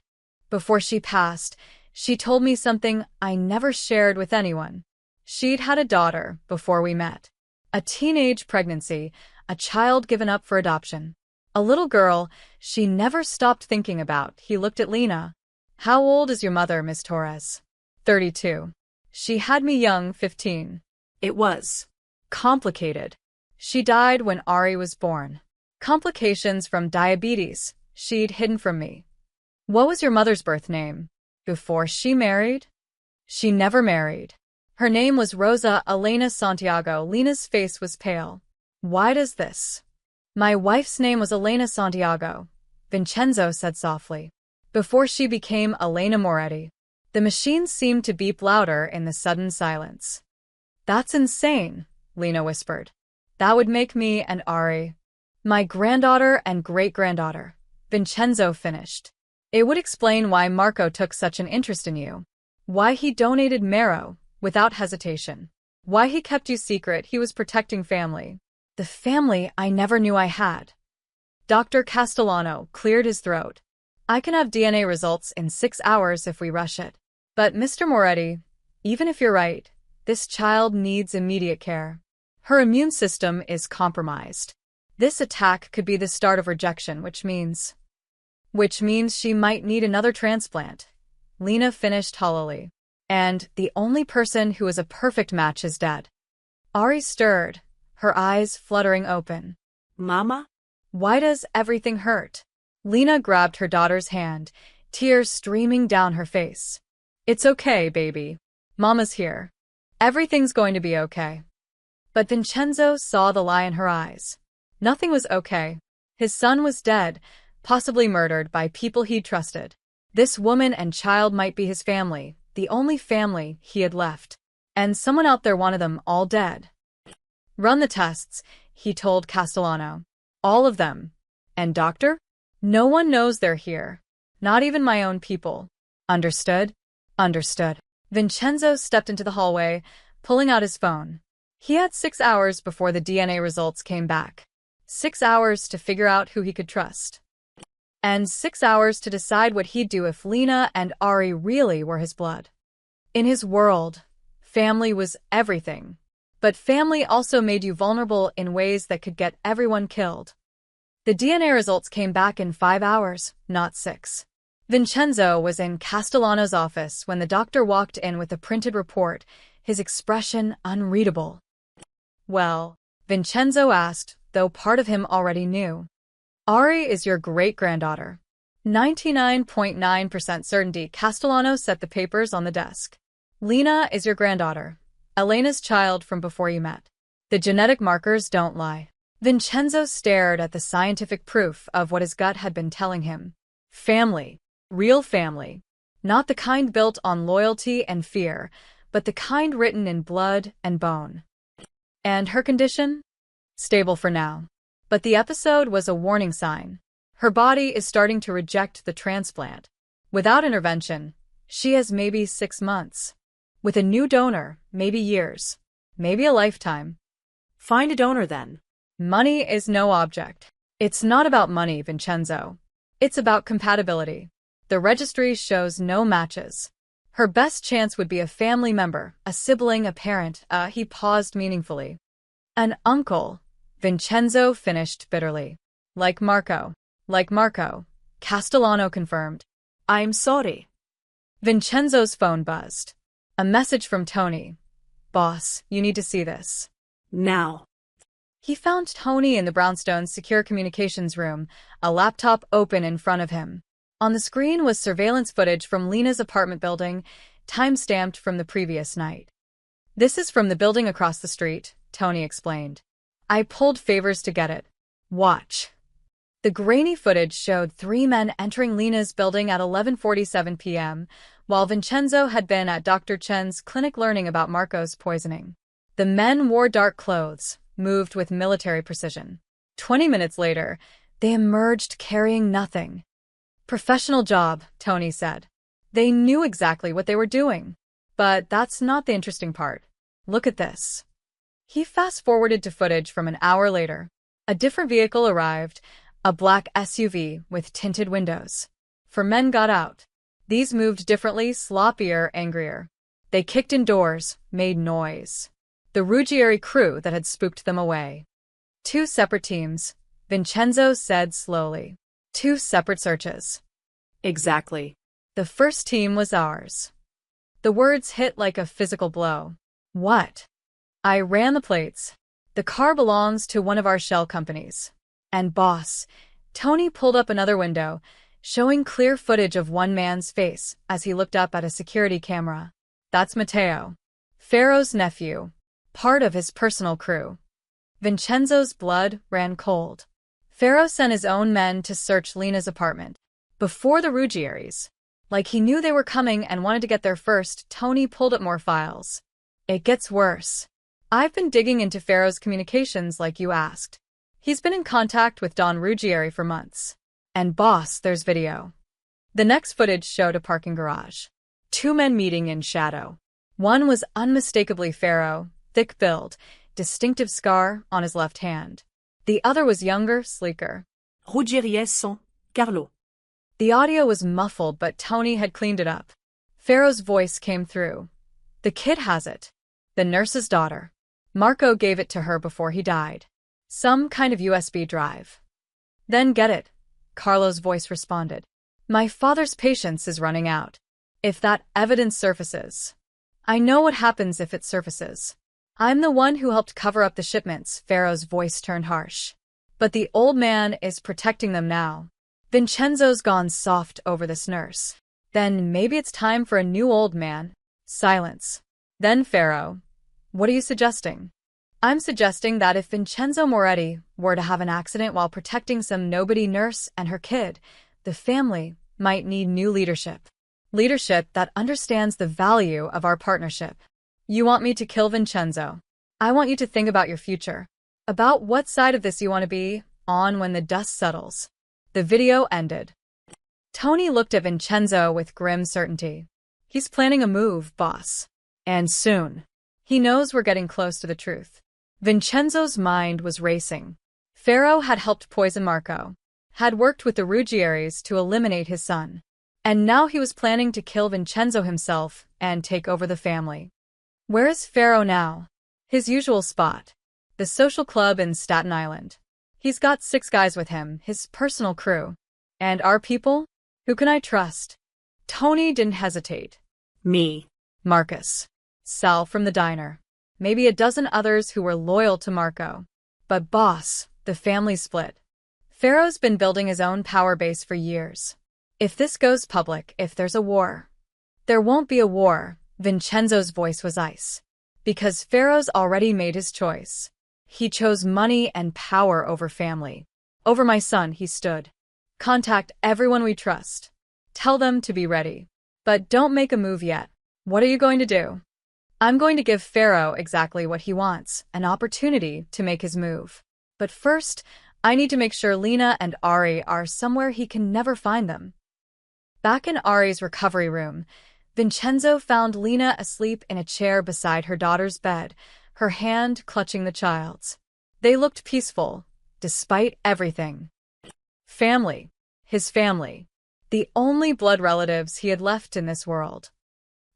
Before she passed, she told me something I never shared with anyone. She'd had a daughter before we met. A teenage pregnancy, a child given up for adoption. A little girl she never stopped thinking about. He looked at Lena. How old is your mother, Miss Torres? 32. She had me young, 15. It was complicated. She died when Ari was born. Complications from diabetes she'd hidden from me. What was your mother's birth name? Before she married? She never married. Her name was Rosa Elena Santiago. Lena's face was pale. Why does this? My wife's name was Elena Santiago, Vincenzo said softly. Before she became Elena Moretti. The machine seemed to beep louder in the sudden silence. That's insane, Lena whispered. That would make me and Ari my granddaughter and great-granddaughter, Vincenzo finished. It would explain why Marco took such an interest in you. Why he donated marrow, without hesitation. Why he kept you secret. He was protecting family. The family I never knew I had. Dr. Castellano cleared his throat. I can have DNA results in 6 hours if we rush it. But Mr. Moretti, even if you're right, this child needs immediate care. Her immune system is compromised. This attack could be the start of rejection, which means she might need another transplant. Lena finished hollowly. And the only person who is a perfect match is dead. Ari stirred, her eyes fluttering open. Mama? Why does everything hurt? Lena grabbed her daughter's hand, tears streaming down her face. It's okay, baby. Mama's here. Everything's going to be okay. But Vincenzo saw the lie in her eyes. Nothing was okay. His son was dead, possibly murdered by people he'd trusted. This woman and child might be his family, the only family he had left. And someone out there wanted them all dead. Run the tests, he told Castellano. All of them. And doctor? No one knows they're here. Not even my own people. Understood? Understood. Vincenzo stepped into the hallway, pulling out his phone. He had 6 hours before the DNA results came back. 6 hours to figure out who he could trust. And 6 hours to decide what he'd do if Lena and Ari really were his blood. In his world, family was everything. But family also made you vulnerable in ways that could get everyone killed. The DNA results came back in 5 hours, not 6. Vincenzo was in Castellano's office when the doctor walked in with the printed report, his expression unreadable. Well, Vincenzo asked, though part of him already knew. Ari is your great-granddaughter. 99.9% certainty. Castellano set the papers on the desk. Lena is your granddaughter. Elena's child from before you met. The genetic markers don't lie. Vincenzo stared at the scientific proof of what his gut had been telling him. Family. Real family. Not the kind built on loyalty and fear, but the kind written in blood and bone. And her condition? Stable for now. But the episode was a warning sign. Her body is starting to reject the transplant. Without intervention, She has maybe 6 months. With a new donor, maybe years. Maybe a lifetime. Find a donor then. Money is no object. It's not about money, Vincenzo. It's about compatibility. The registry shows no matches. Her best chance would be a family member, a sibling, a parent. He paused meaningfully. An uncle, Vincenzo finished bitterly. Like Marco. Like Marco. Castellano confirmed. I'm sorry. Vincenzo's phone buzzed. A message from Tony. Boss, you need to see this. Now. He found Tony in the brownstone's secure communications room, a laptop open in front of him. On the screen was surveillance footage from Lena's apartment building, time-stamped from the previous night. This is from the building across the street, Tony explained. I pulled favors to get it. Watch. The grainy footage showed 3 men entering Lena's building at 11:47 p.m., while Vincenzo had been at Dr. Chen's clinic learning about Marco's poisoning. The men wore dark clothes, moved with military precision. 20 minutes later, they emerged carrying nothing. Professional job, Tony said. They knew exactly what they were doing. But that's not the interesting part. Look at this. He fast-forwarded to footage from an hour later. A different vehicle arrived, a black SUV with tinted windows. 4 men got out. These moved differently, sloppier, angrier. They kicked in doors, made noise. The Ruggieri crew that had spooked them away. 2 separate teams, Vincenzo said slowly. 2 separate searches. Exactly. The first team was ours. The words hit like a physical blow. What? I ran the plates. The car belongs to one of our shell companies. And boss, Tony pulled up another window, showing clear footage of one man's face as he looked up at a security camera. That's Matteo, Ferro's nephew, part of his personal crew. Vincenzo's blood ran cold. Ferro sent his own men to search Lena's apartment. Before the Ruggieris. Like he knew they were coming and wanted to get there first, Tony pulled up more files. It gets worse. I've been digging into Ferro's communications like you asked. He's been in contact with Don Ruggieri for months. And boss, there's video. The next footage showed a parking garage. 2 men meeting in shadow. One was unmistakably Ferro, thick build, distinctive scar on his left hand. The other was younger, sleeker. Ruggieri sont Carlo. The audio was muffled, but Tony had cleaned it up. Ferro's voice came through. The kid has it. The nurse's daughter. Marco gave it to her before he died. Some kind of USB drive. Then get it, Carlo's voice responded. My father's patience is running out. If that evidence surfaces. I know what happens if it surfaces. I'm the one who helped cover up the shipments, Ferro's voice turned harsh. But the old man is protecting them now. Vincenzo's gone soft over this nurse. Then maybe it's time for a new old man. Silence. Then Ferro. What are you suggesting? I'm suggesting that if Vincenzo Moretti were to have an accident while protecting some nobody nurse and her kid, the family might need new leadership. Leadership that understands the value of our partnership. You want me to kill Vincenzo. I want you to think about your future. About what side of this you want to be on when the dust settles. The video ended. Tony looked at Vincenzo with grim certainty. He's planning a move, boss. And soon. He knows we're getting close to the truth. Vincenzo's mind was racing. Ferro had helped poison Marco. Had worked with the Ruggieris to eliminate his son. And now he was planning to kill Vincenzo himself and take over the family. Where is Ferro now? His usual spot. The social club in Staten Island. He's got 6 guys with him, his personal crew. And our people? Who can I trust? Tony didn't hesitate. Me. Marcus. Sal from the diner. Maybe a dozen others who were loyal to Marco. But boss, the family split. Ferro's been building his own power base for years. If this goes public, if there's a war. There won't be a war, Vincenzo's voice was ice. Because Ferro's already made his choice. He chose money and power over family. Over my son, he stood. Contact everyone we trust. Tell them to be ready. But don't make a move yet. What are you going to do? I'm going to give Ferro exactly what he wants, an opportunity to make his move. But first, I need to make sure Lena and Ari are somewhere he can never find them. Back in Ari's recovery room, Vincenzo found Lena asleep in a chair beside her daughter's bed, her hand clutching the child's. They looked peaceful, despite everything. Family. His family. The only blood relatives he had left in this world.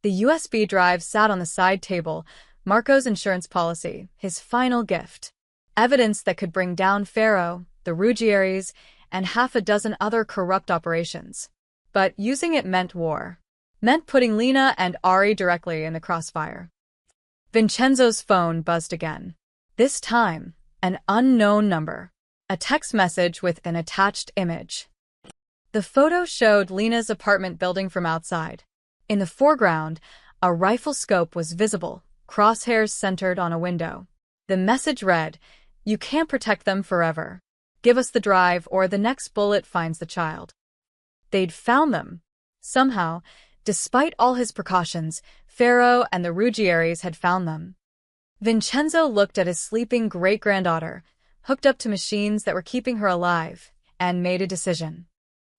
The USB drive sat on the side table, Marco's insurance policy, his final gift. Evidence that could bring down Pharaoh, the Ruggieris, and half a dozen other corrupt operations. But using it meant war. Meant putting Lena and Ari directly in the crossfire. Vincenzo's phone buzzed again. This time, an unknown number. A text message with an attached image. The photo showed Lena's apartment building from outside. In the foreground, a rifle scope was visible, crosshairs centered on a window. The message read, "You can't protect them forever. Give us the drive or the next bullet finds the child." They'd found them. Somehow, despite all his precautions, Pharaoh and the Ruggieris had found them. Vincenzo looked at his sleeping great-granddaughter, hooked up to machines that were keeping her alive, and made a decision.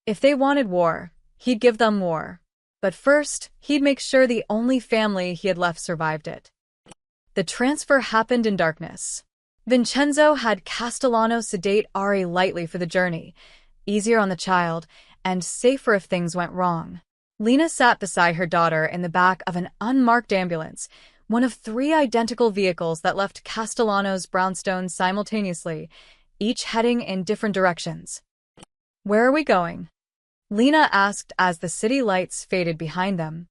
If they wanted war, he'd give them war. But first, he'd make sure the only family he had left survived it. The transfer happened in darkness. Vincenzo had Castellano sedate Ari lightly for the journey, easier on the child, and safer if things went wrong. Lena sat beside her daughter in the back of an unmarked ambulance, one of 3 identical vehicles that left Castellano's brownstone simultaneously, each heading in different directions. "Where are we going?" Lena asked as the city lights faded behind them.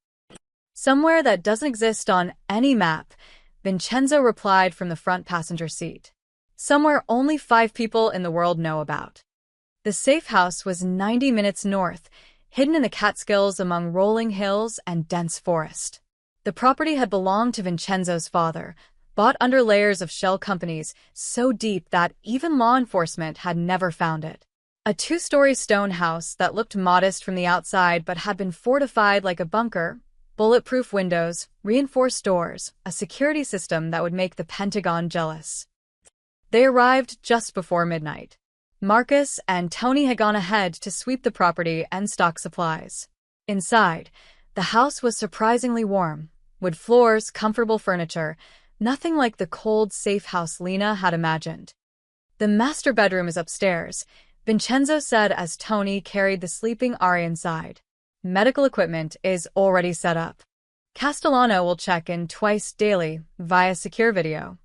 "Somewhere that doesn't exist on any map," Vincenzo replied from the front passenger seat. "Somewhere only 5 people in the world know about." The safe house was 90 minutes north, hidden in the Catskills among rolling hills and dense forest. The property had belonged to Vincenzo's father, bought under layers of shell companies so deep that even law enforcement had never found it. A 2-story stone house that looked modest from the outside but had been fortified like a bunker, bulletproof windows, reinforced doors, a security system that would make the Pentagon jealous. They arrived just before midnight. Marcus and Tony had gone ahead to sweep the property and stock supplies. Inside, the house was surprisingly warm. Wood floors, comfortable furniture, nothing like the cold, safe house Lena had imagined. "The master bedroom is upstairs," Vincenzo said as Tony carried the sleeping Ari inside. "Medical equipment is already set up. Castellano will check in twice daily via secure video."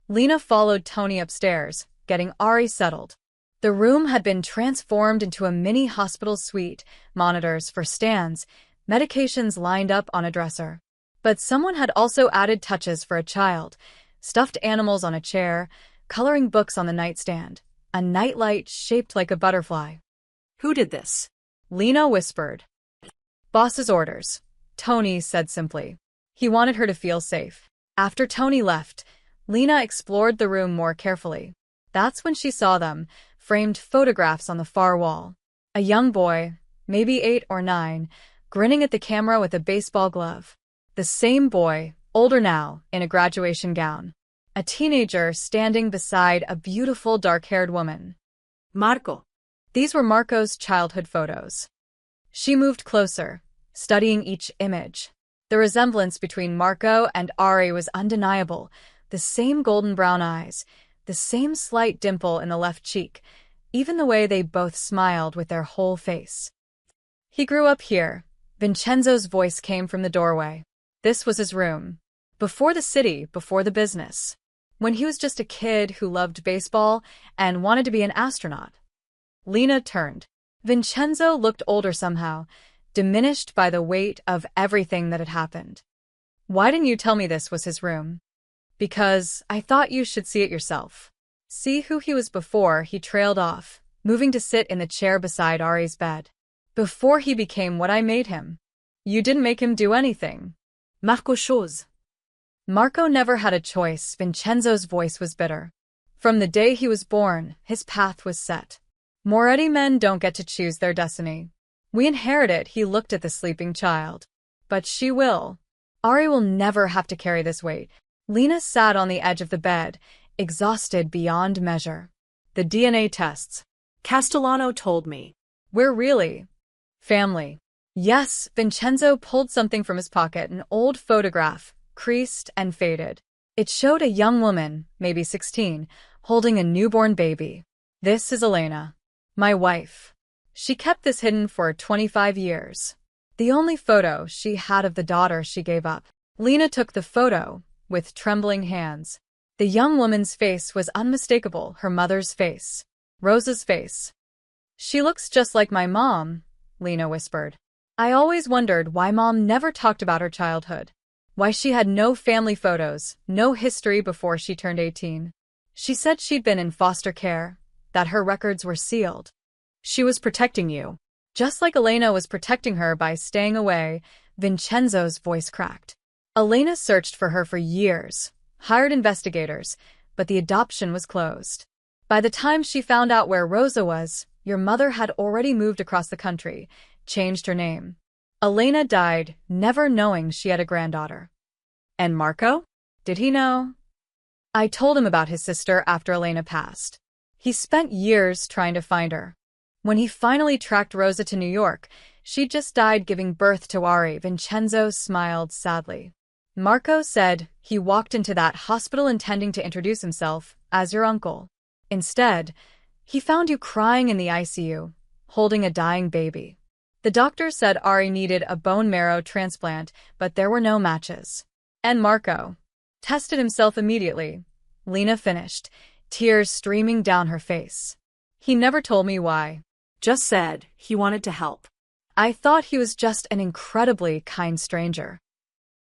Lena followed Tony upstairs, getting Ari settled. The room had been transformed into a mini hospital suite, monitors for stands, medications lined up on a dresser. But someone had also added touches for a child, stuffed animals on a chair, coloring books on the nightstand, a nightlight shaped like a butterfly. Who did this? Lena whispered. "Boss's orders," Tony said simply. He wanted her to feel safe. After Tony left, Lena explored the room more carefully. That's when she saw them, framed photographs on the far wall. A young boy, maybe 8 or 9, grinning at the camera with a baseball glove. The same boy, older now, in a graduation gown. A teenager standing beside a beautiful dark-haired woman. Marco. These were Marco's childhood photos. She moved closer, studying each image. The resemblance between Marco and Ari was undeniable. The same golden brown eyes, the same slight dimple in the left cheek, even the way they both smiled with their whole face. "He grew up here," Vincenzo's voice came from the doorway. This was his room. Before the city, before the business. When he was just a kid who loved baseball and wanted to be an astronaut. Lena turned. Vincenzo looked older somehow, diminished by the weight of everything that had happened. "Why didn't you tell me this was his room?" "Because I thought you should see it yourself." "See who he was before," he trailed off, moving to sit in the chair beside Ari's bed. "Before he became what I made him." "You didn't make him do anything." Marco chose. Marco never had a choice. Vincenzo's voice was bitter. From the day he was born, his path was set. Moretti men don't get to choose their destiny. We inherit it. He looked at the sleeping child. But she will. Ari will never have to carry this weight. Lena sat on the edge of the bed, exhausted beyond measure. "The DNA tests. Castellano told me. We're really family. Yes, Vincenzo pulled something from his pocket, an old photograph, creased and faded. It showed a young woman, maybe 16, holding a newborn baby. This is Elena, my wife. She kept this hidden for 25 years. The only photo she had of the daughter she gave up. Lena took the photo, with trembling hands. The young woman's face was unmistakable, her mother's face. Rosa's face. She looks just like my mom, Lena whispered. I always wondered why Mom never talked about her childhood. Why she had no family photos, no history before she turned 18. She said she'd been in foster care, that her records were sealed. She was protecting you. Just like Elena was protecting her by staying away, Vincenzo's voice cracked. Elena searched for her for years, hired investigators, but the adoption was closed. By the time she found out where Rosa was, your mother had already moved across the country, changed her name. Elena died, never knowing she had a granddaughter. And Marco? Did he know? I told him about his sister after Elena passed. He spent years trying to find her. When he finally tracked Rosa to New York, she'd just died giving birth to Ari. Vincenzo smiled sadly. Marco said he walked into that hospital intending to introduce himself as your uncle. Instead, he found you crying in the ICU, holding a dying baby. The doctor said Ari needed a bone marrow transplant, but there were no matches. And Marco tested himself immediately. Lena finished, tears streaming down her face. He never told me why. Just said he wanted to help. I thought he was just an incredibly kind stranger.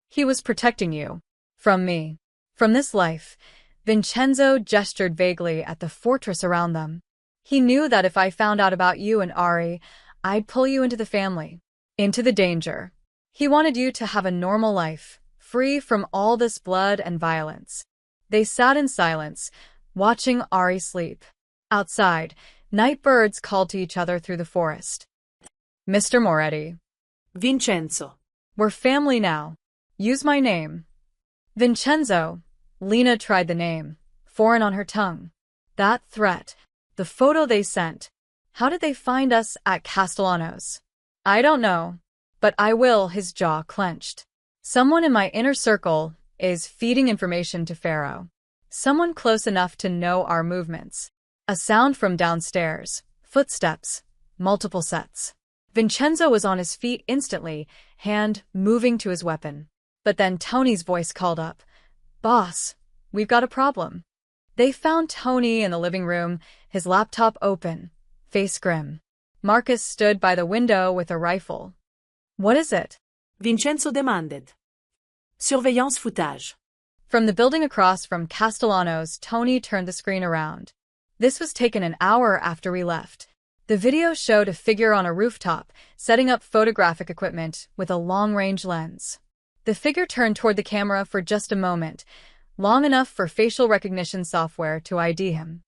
He was protecting you. From me. From this life. Vincenzo gestured vaguely at the fortress around them. He knew that if I found out about you and Ari, I'd pull you into the family. Into the danger. He wanted you to have a normal life, free from all this blood and violence. They sat in silence, watching Ari sleep. Outside, night birds called to each other through the forest. Mr. Moretti. Vincenzo. We're family now. Use my name. Vincenzo. Lena tried the name, foreign on her tongue. That threat. The photo they sent. How did they find us at Castellanos? I don't know. But I will. His jaw clenched. Someone in my inner circle is feeding information to Pharaoh. Someone close enough to know our movements. A sound from downstairs. Footsteps. Multiple sets. Vincenzo was on his feet instantly, hand moving to his weapon. But then Tony's voice called up. Boss, we've got a problem. They found Tony in the living room, his laptop open, face grim. Marcus stood by the window with a rifle. What is it? Vincenzo demanded. Surveillance footage. From the building across from Castellanos, Tony turned the screen around. This was taken an hour after we left. The video showed a figure on a rooftop, setting up photographic equipment with a long-range lens. The figure turned toward the camera for just a moment, long enough for facial recognition software to ID him.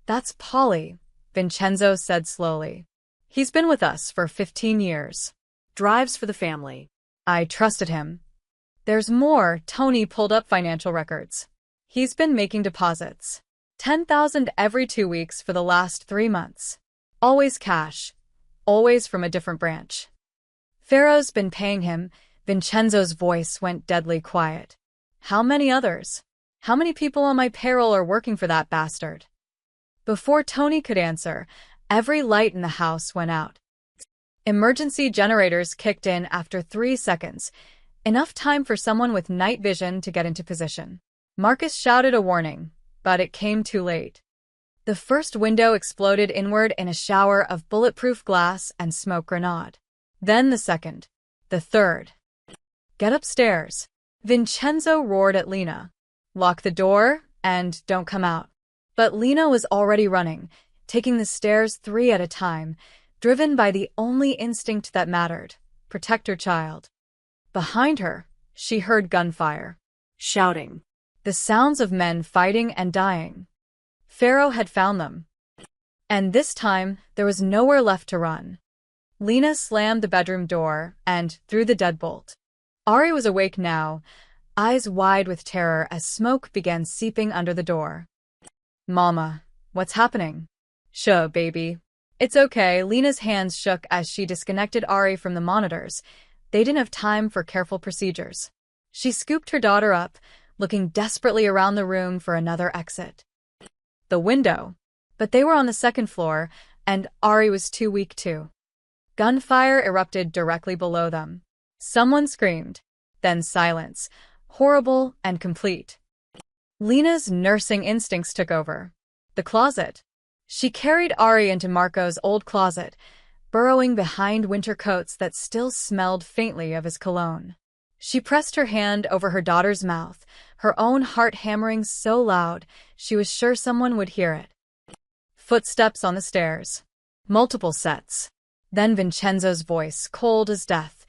That's Paulie, Vincenzo said slowly. He's been with us for 15 years. Drives for the family. I trusted him. There's more. Tony pulled up financial records. He's been making deposits. 10,000 every 2 weeks for the last 3 months. Always cash. Always from a different branch. Pharaoh's been paying him. Vincenzo's voice went deadly quiet. How many others? How many people on my payroll are working for that bastard? Before Tony could answer, every light in the house went out. Emergency generators kicked in after 3 seconds, enough time for someone with night vision to get into position. Marcus shouted a warning, but it came too late. The first window exploded inward in a shower of bulletproof glass and smoke grenade. Then the second. The third. Get upstairs. Vincenzo roared at Lena. Lock the door, and don't come out. But Lena was already running, taking the stairs 3 at a time, driven by the only instinct that mattered, protect her child. Behind her, she heard gunfire. Shouting. The sounds of men fighting and dying. Pharaoh had found them. And this time, there was nowhere left to run. Lena slammed the bedroom door and threw the deadbolt. Ari was awake now, eyes wide with terror as smoke began seeping under the door. Mama, what's happening? Shh, baby. It's okay, Lena's hands shook as she disconnected Ari from the monitors. They didn't have time for careful procedures. She scooped her daughter up, looking desperately around the room for another exit. The window. But they were on the second floor, and Ari was too weak to. Gunfire erupted directly below them. Someone screamed. Then silence, horrible and complete. Lena's nursing instincts took over. The closet. She carried Ari into Marco's old closet, burrowing behind winter coats that still smelled faintly of his cologne. She pressed her hand over her daughter's mouth, her own heart hammering so loud she was sure someone would hear it. Footsteps on the stairs. Multiple sets. Then Vincenzo's voice, cold as death.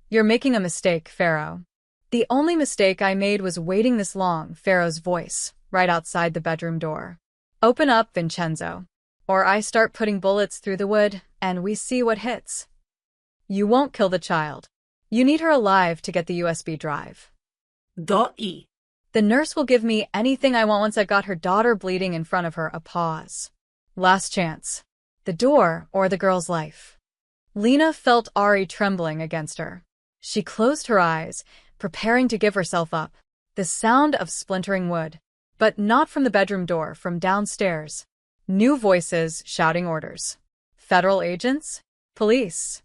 "You're making a mistake, Pharaoh." "The only mistake I made was waiting this long," Pharaoh's voice, right outside the bedroom door. "Open up, Vincenzo. Or I start putting bullets through the wood, and we see what hits." "You won't kill the child. You need her alive to get the USB drive." Doi. "The nurse will give me anything I want once I've got her daughter bleeding in front of her." A pause. Last chance. The door or the girl's life. Lena felt Ari trembling against her. She closed her eyes, preparing to give herself up. The sound of splintering wood. But not from the bedroom door, from downstairs. New voices shouting orders. Federal agents? Police.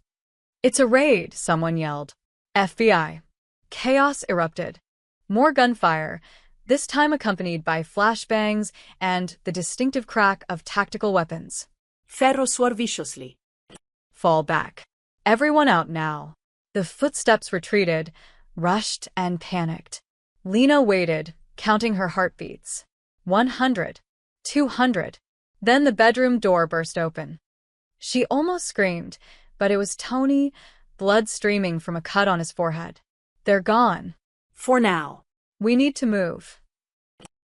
"It's a raid," someone yelled. FBI. Chaos erupted. More gunfire, this time accompanied by flashbangs and the distinctive crack of tactical weapons. Ferro swore viciously. Fall back. Everyone out now. The footsteps retreated, rushed and panicked. Lena waited, counting her heartbeats. 100. 200. Then the bedroom door burst open. She almost screamed, but it was Tony, blood streaming from a cut on his forehead. "They're gone. For now. We need to move."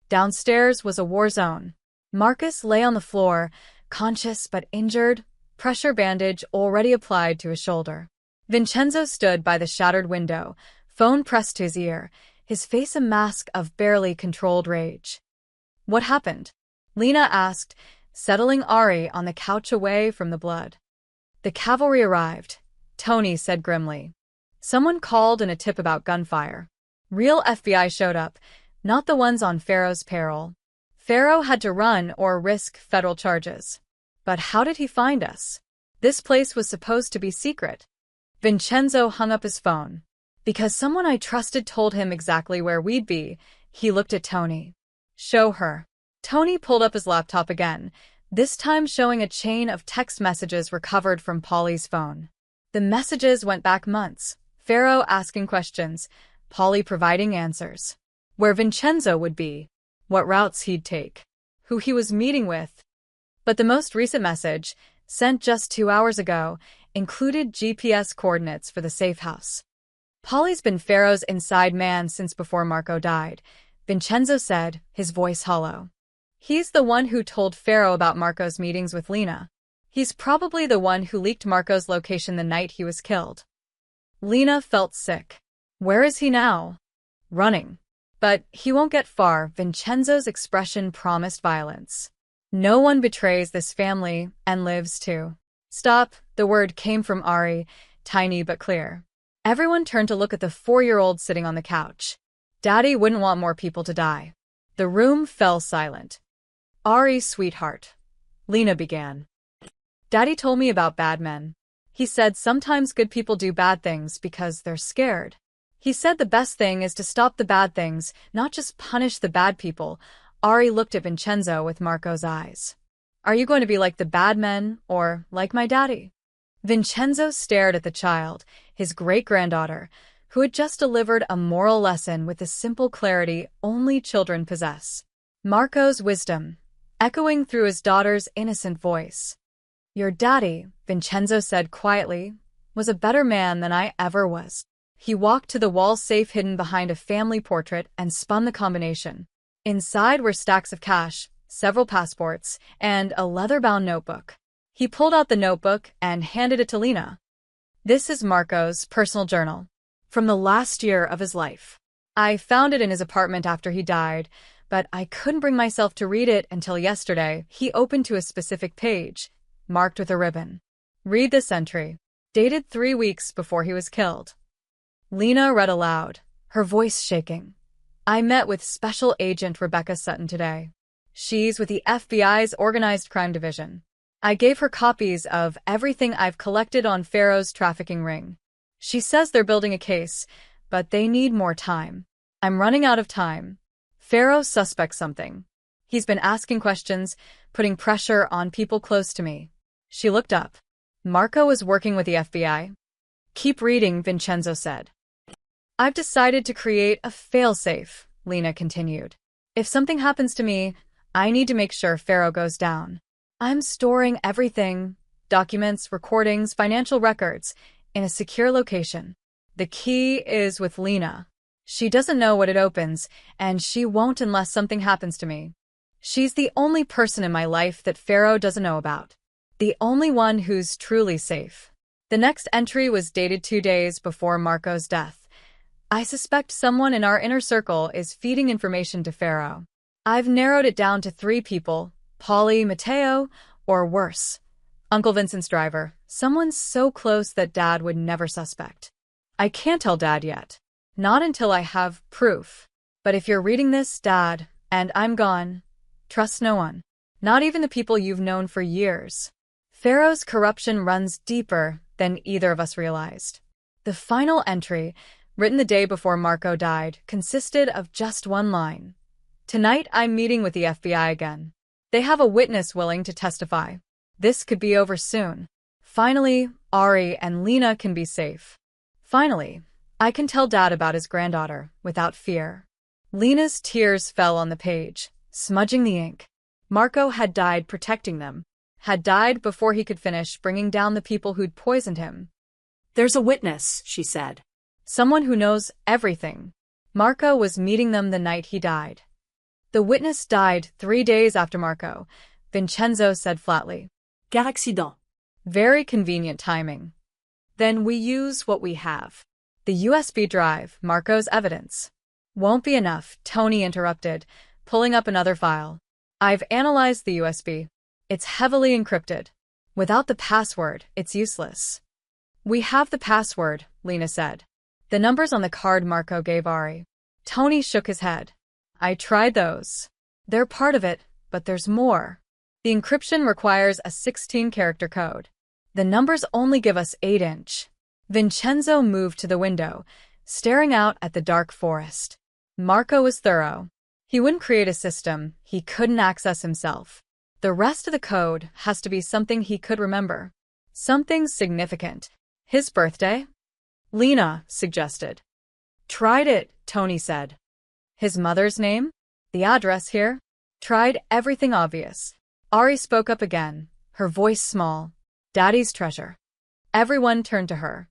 Downstairs was a war zone. Marcus lay on the floor, conscious but injured, pressure bandage already applied to his shoulder. Vincenzo stood by the shattered window, phone pressed to his ear, his face a mask of barely controlled rage. "What happened?" Lena asked, settling Ari on the couch away from the blood. "The cavalry arrived," Tony said grimly. "Someone called in a tip about gunfire. Real FBI showed up, not the ones on Pharaoh's payroll. Pharaoh had to run or risk federal charges. But how did he find us? This place was supposed to be secret." Vincenzo hung up his phone. "Because someone I trusted told him exactly where we'd be." He looked at Tony. "Show her." Tony pulled up his laptop again, this time showing a chain of text messages recovered from Polly's phone. The messages went back months, Pharaoh asking questions, Polly providing answers. Where Vincenzo would be, what routes he'd take, who he was meeting with. But the most recent message, sent just 2 hours ago, included GPS coordinates for the safe house. "Polly's been Pharaoh's inside man since before Marco died," Vincenzo said, his voice hollow. "He's the one who told Pharaoh about Marco's meetings with Lena. He's probably the one who leaked Marco's location the night he was killed." Lena felt sick. Where is he now? Running. But he won't get far. Vincenzo's expression promised violence. "No one betrays this family and lives to." "Stop," the word came from Ari, tiny but clear. Everyone turned to look at the 4-year-old sitting on the couch. Daddy wouldn't want more people to die. The room fell silent. "Ari, sweetheart," Lena began. "Daddy told me about bad men. He said sometimes good people do bad things because they're scared. He said the best thing is to stop the bad things, not just punish the bad people." Ari looked at Vincenzo with Marco's eyes. "Are you going to be like the bad men, or like my daddy?" Vincenzo stared at the child, his great-granddaughter, who had just delivered a moral lesson with the simple clarity only children possess. Marco's wisdom, echoing through his daughter's innocent voice. "Your daddy," Vincenzo said quietly, "was a better man than I ever was." He walked to the wall safe hidden behind a family portrait and spun the combination. Inside were stacks of cash, several passports, and a leather-bound notebook. He pulled out the notebook and handed it to Lena. "This is Marco's personal journal, from the last year of his life. I found it in his apartment after he died, but I couldn't bring myself to read it until yesterday." He opened to a specific page, marked with a ribbon. Read this entry. Dated 3 weeks before he was killed. Lena read aloud, her voice shaking. I met with Special Agent Rebecca Sutton today. She's with the FBI's Organized Crime Division. I gave her copies of everything I've collected on Pharaoh's trafficking ring. She says they're building a case, but they need more time. I'm running out of time. Pharaoh suspects something. He's been asking questions, putting pressure on people close to me. She looked up. Marco is working with the FBI. Keep reading, Vincenzo said. I've decided to create a failsafe, Lena continued. If something happens to me, I need to make sure Pharaoh goes down. I'm storing everything, documents, recordings, financial records, in a secure location. The key is with Lena. She doesn't know what it opens, and she won't unless something happens to me. She's the only person in my life that Pharaoh doesn't know about. The only one who's truly safe. The next entry was dated 2 days before Marco's death. I suspect someone in our inner circle is feeding information to Pharaoh. I've narrowed it down to 3 people. Polly, Matteo, or worse, Uncle Vincent's driver, someone so close that Dad would never suspect. I can't tell Dad yet. Not until I have proof. But if you're reading this, Dad, and I'm gone, trust no one. Not even the people you've known for years. Pharaoh's corruption runs deeper than either of us realized. The final entry, written the day before Marco died, consisted of just one line. Tonight I'm meeting with the FBI again. They have a witness willing to testify. This could be over soon. Finally, Ari and Lena can be safe. Finally, I can tell Dad about his granddaughter without fear. Lena's tears fell on the page, smudging the ink. Marco had died protecting them. Had died before he could finish bringing down the people who'd poisoned him. There's a witness, she said. Someone who knows everything. Marco was meeting them the night he died. The witness died 3 days after Marco, Vincenzo said flatly. Car accident. Very convenient timing. Then we use what we have. The USB drive, Marco's evidence. Won't be enough, Tony interrupted, pulling up another file. I've analyzed the USB. It's heavily encrypted. Without the password, it's useless. We have the password, Lena said. The numbers on the card Marco gave Ari. Tony shook his head. I tried those. They're part of it, but there's more. The encryption requires a 16-character code. The numbers only give us 8-inch. Vincenzo moved to the window, staring out at the dark forest. Marco was thorough. He wouldn't create a system he couldn't access himself. The rest of the code has to be something he could remember. Something significant. His birthday? Lena suggested. Tried it, Tony said. His mother's name? The address here? Tried everything obvious. Ari spoke up again, her voice small. Daddy's treasure. Everyone turned to her.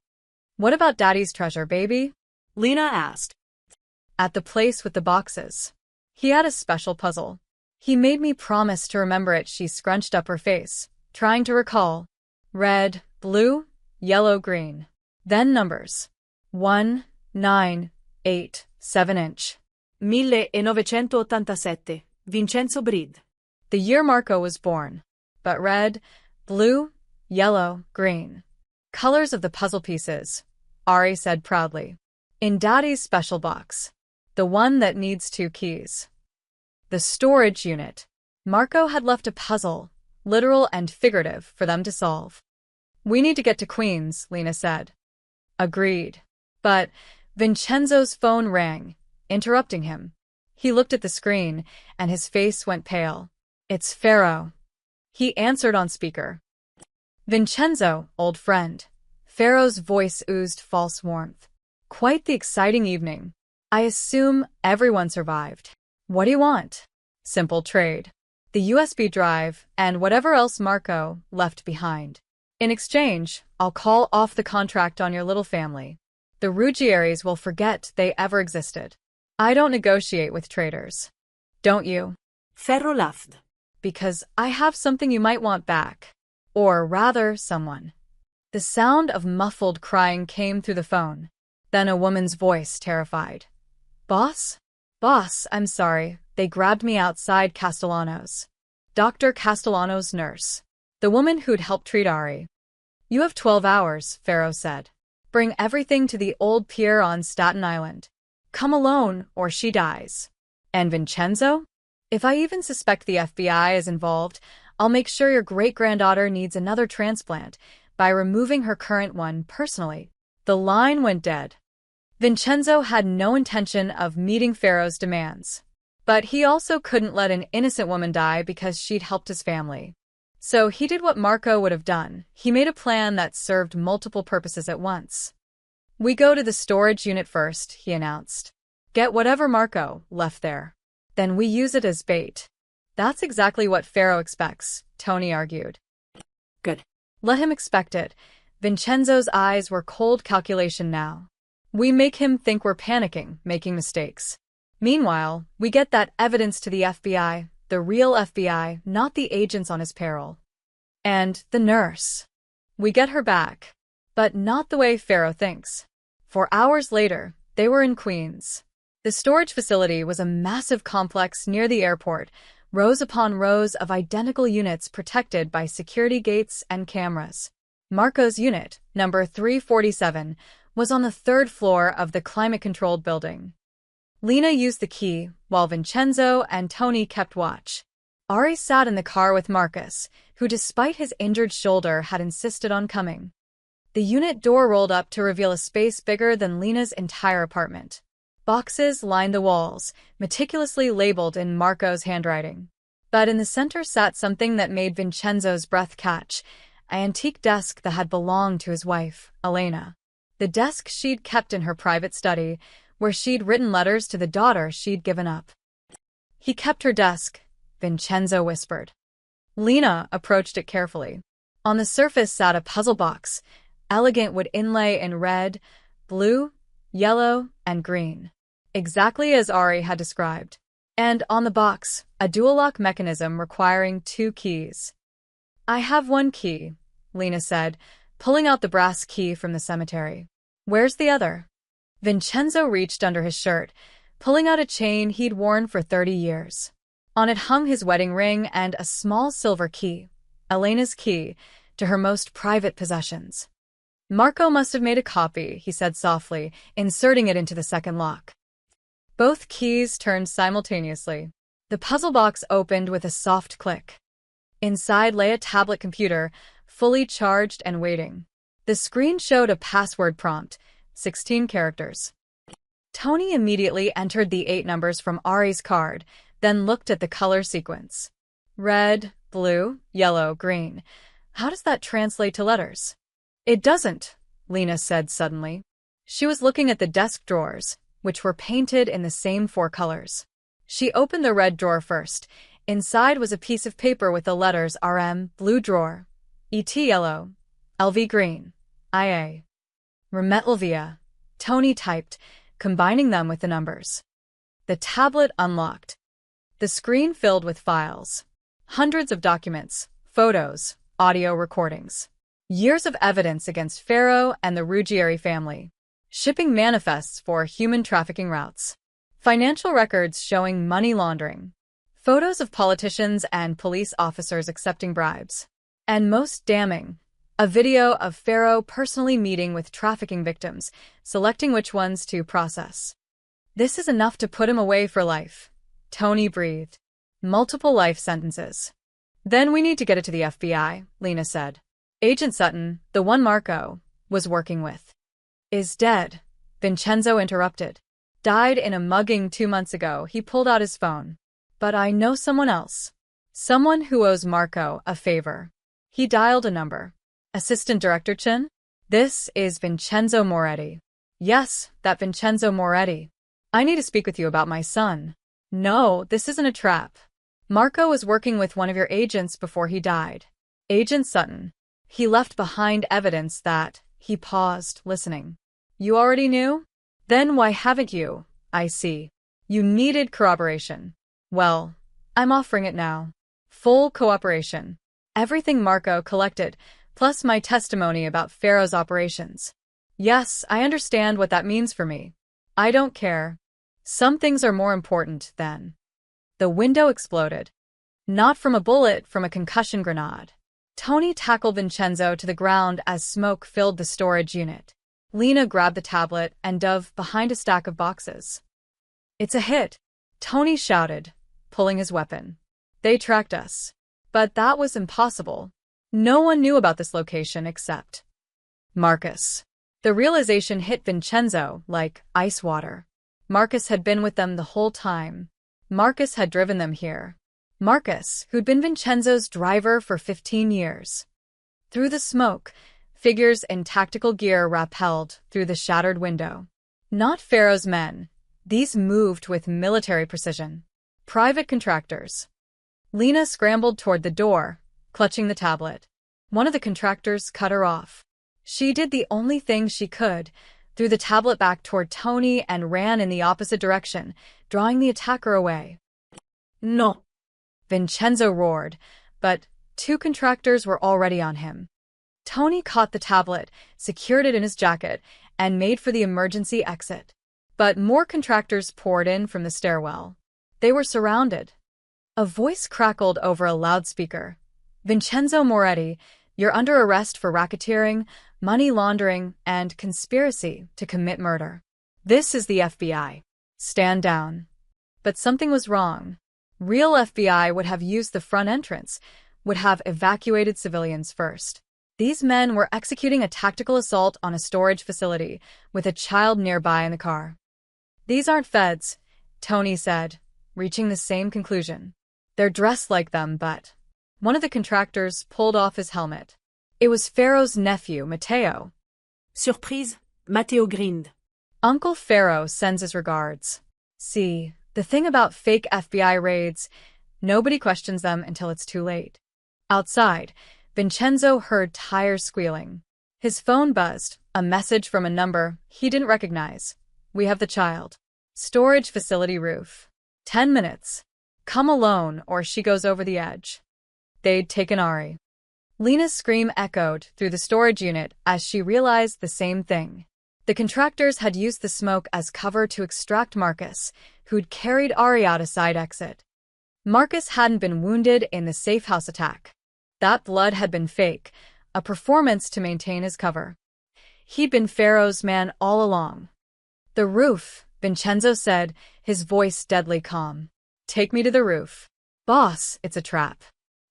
What about Daddy's treasure, baby? Lena asked. At the place with the boxes. He had a special puzzle. He made me promise to remember it. She scrunched up her face, trying to recall. Red, blue, yellow, green. Then numbers. 1, 9, 8, 7-inch. 1987. Vincenzo Bride. The year Marco was born. But red, blue, yellow, green. Colors of the puzzle pieces, Ari said proudly. In Daddy's special box. The one that needs 2 keys. The storage unit. Marco had left a puzzle, literal and figurative, for them to solve. We need to get to Queens, Lena said. Agreed. But Vincenzo's phone rang, interrupting him. He looked at the screen, and his face went pale. It's Pharaoh. He answered on speaker. Vincenzo, old friend. Pharaoh's voice oozed false warmth. Quite the exciting evening. I assume everyone survived. What do you want? Simple trade. The USB drive and whatever else Marco left behind. In exchange, I'll call off the contract on your little family. The Ruggieri's will forget they ever existed. I don't negotiate with traitors. Don't you? Ferro laughed. Because I have something you might want back. Or rather, someone. The sound of muffled crying came through the phone. Then a woman's voice, terrified. Boss? Boss, I'm sorry. They grabbed me outside Castellano's. Dr. Castellano's nurse. the woman who'd helped treat Ari. You have 12 hours, Pharaoh said. Bring everything to the old pier on Staten Island. Come alone, or she dies. And Vincenzo? If I even suspect the FBI is involved, I'll make sure your great-granddaughter needs another transplant by removing her current one personally. The line went dead. Vincenzo had no intention of meeting Pharaoh's demands. But he also couldn't let an innocent woman die because she'd helped his family. So he did what Marco would have done. He made a plan that served multiple purposes at once. We go to the storage unit first, he announced. Get whatever Marco left there. Then we use it as bait. That's exactly what Pharaoh expects, Tony argued. Good. Let him expect it. Vincenzo's eyes were cold calculation now. We make him think we're panicking, making mistakes. Meanwhile, we get that evidence to the FBI, the real FBI, not the agents on his payroll. And the nurse. We get her back. But not the way Pharaoh thinks. 4 hours later, they were in Queens. The storage facility was a massive complex near the airport, rows upon rows of identical units protected by security gates and cameras. Marco's unit, number 347, was on the 3rd floor of the climate-controlled building. Lena used the key, while Vincenzo and Tony kept watch. Ari sat in the car with Marcus, who despite his injured shoulder had insisted on coming. The unit door rolled up to reveal a space bigger than Lena's entire apartment. Boxes lined the walls, meticulously labeled in Marco's handwriting. But in the center sat something that made Vincenzo's breath catch, an antique desk that had belonged to his wife, Elena. The desk she'd kept in her private study, where she'd written letters to the daughter she'd given up. He kept her desk, Vincenzo whispered. Lena approached it carefully. On the surface sat a puzzle box, elegant wood inlay in red, blue, yellow, and green. Exactly as Ari had described. And on the box, a dual-lock mechanism requiring 2 keys. I have 1 key, Lena said, pulling out the brass key from the cemetery. Where's the other? Vincenzo reached under his shirt, pulling out a chain he'd worn for 30 years. On it hung his wedding ring and a small silver key, Elena's key, to her most private possessions. Marco must have made a copy, he said softly, inserting it into the second lock. Both keys turned simultaneously. The puzzle box opened with a soft click. Inside lay a tablet computer, fully charged and waiting. The screen showed a password prompt, 16 characters. Tony immediately entered the 8 numbers from Ari's card, then looked at the color sequence. Red, blue, yellow, green. How does that translate to letters? It doesn't, Lena said suddenly. She was looking at the desk drawers, which were painted in the same 4 colors. She opened the red drawer first. Inside was a piece of paper with the letters RM, blue drawer, ET yellow, LV green, IA. Remetelvia, Tony typed, combining them with the numbers. The tablet unlocked. The screen filled with files. Hundreds of documents, photos, audio recordings. Years of evidence against Pharaoh and the Ruggieri family. Shipping manifests for human trafficking routes. Financial records showing money laundering. Photos of politicians and police officers accepting bribes. And most damning, a video of Pharaoh personally meeting with trafficking victims, selecting which ones to process. This is enough to put him away for life, Tony breathed. Multiple life sentences. Then we need to get it to the FBI, Lena said. Agent Sutton, the one Marco was working with, is dead, Vincenzo interrupted. Died in a mugging 2 months ago. He pulled out his phone. But I know someone else. Someone who owes Marco a favor. He dialed a number. Assistant Director Chin? This is Vincenzo Moretti. Yes, that Vincenzo Moretti. I need to speak with you about my son. No, this isn't a trap. Marco was working with one of your agents before he died. Agent Sutton. He left behind evidence that, he paused, listening. You already knew? Then why haven't you? I see. You needed corroboration. Well, I'm offering it now. Full cooperation. Everything Marco collected, plus my testimony about Pharaoh's operations. Yes, I understand what that means for me. I don't care. Some things are more important than. The window exploded. Not from a bullet, from a concussion grenade. Tony tackled Vincenzo to the ground as smoke filled the storage unit. Lena grabbed the tablet and dove behind a stack of boxes. "It's a hit," Tony shouted, pulling his weapon. "They tracked us." But that was impossible. No one knew about this location except Marcus. The realization hit Vincenzo like ice water. Marcus had been with them the whole time. Marcus had driven them here. Marcus, who'd been Vincenzo's driver for 15 years. Through the smoke, figures in tactical gear rappelled through the shattered window. Not Pharaoh's men. These moved with military precision. Private contractors. Lena scrambled toward the door, clutching the tablet. One of the contractors cut her off. She did the only thing she could, threw the tablet back toward Tony and ran in the opposite direction, drawing the attacker away. No, Vincenzo roared, but 2 contractors were already on him. Tony caught the tablet, secured it in his jacket, and made for the emergency exit. But more contractors poured in from the stairwell. They were surrounded. A voice crackled over a loudspeaker. "Vincenzo Moretti, you're under arrest for racketeering, money laundering, and conspiracy to commit murder. This is the FBI. Stand down." But something was wrong. Real FBI would have used the front entrance, would have evacuated civilians first. These men were executing a tactical assault on a storage facility, with a child nearby in the car. "These aren't feds," Tony said, reaching the same conclusion. "They're dressed like them, but..." One of the contractors pulled off his helmet. It was Pharaoh's nephew, Matteo. Surprise, Matteo grinned. "Uncle Pharaoh sends his regards." See, the thing about fake FBI raids, nobody questions them until it's too late. Outside, Vincenzo heard tires squealing. His phone buzzed, a message from a number he didn't recognize. "We have the child. Storage facility roof. 10 minutes. Come alone or she goes over the edge." They'd taken Ari. Lena's scream echoed through the storage unit as she realized the same thing. The contractors had used the smoke as cover to extract Marcus, who'd carried Ari out a side exit. Marcus hadn't been wounded in the safe house attack. That blood had been fake, a performance to maintain his cover. He'd been Pharaoh's man all along. "The roof," Vincenzo said, his voice deadly calm. "Take me to the roof." "Boss, it's a trap."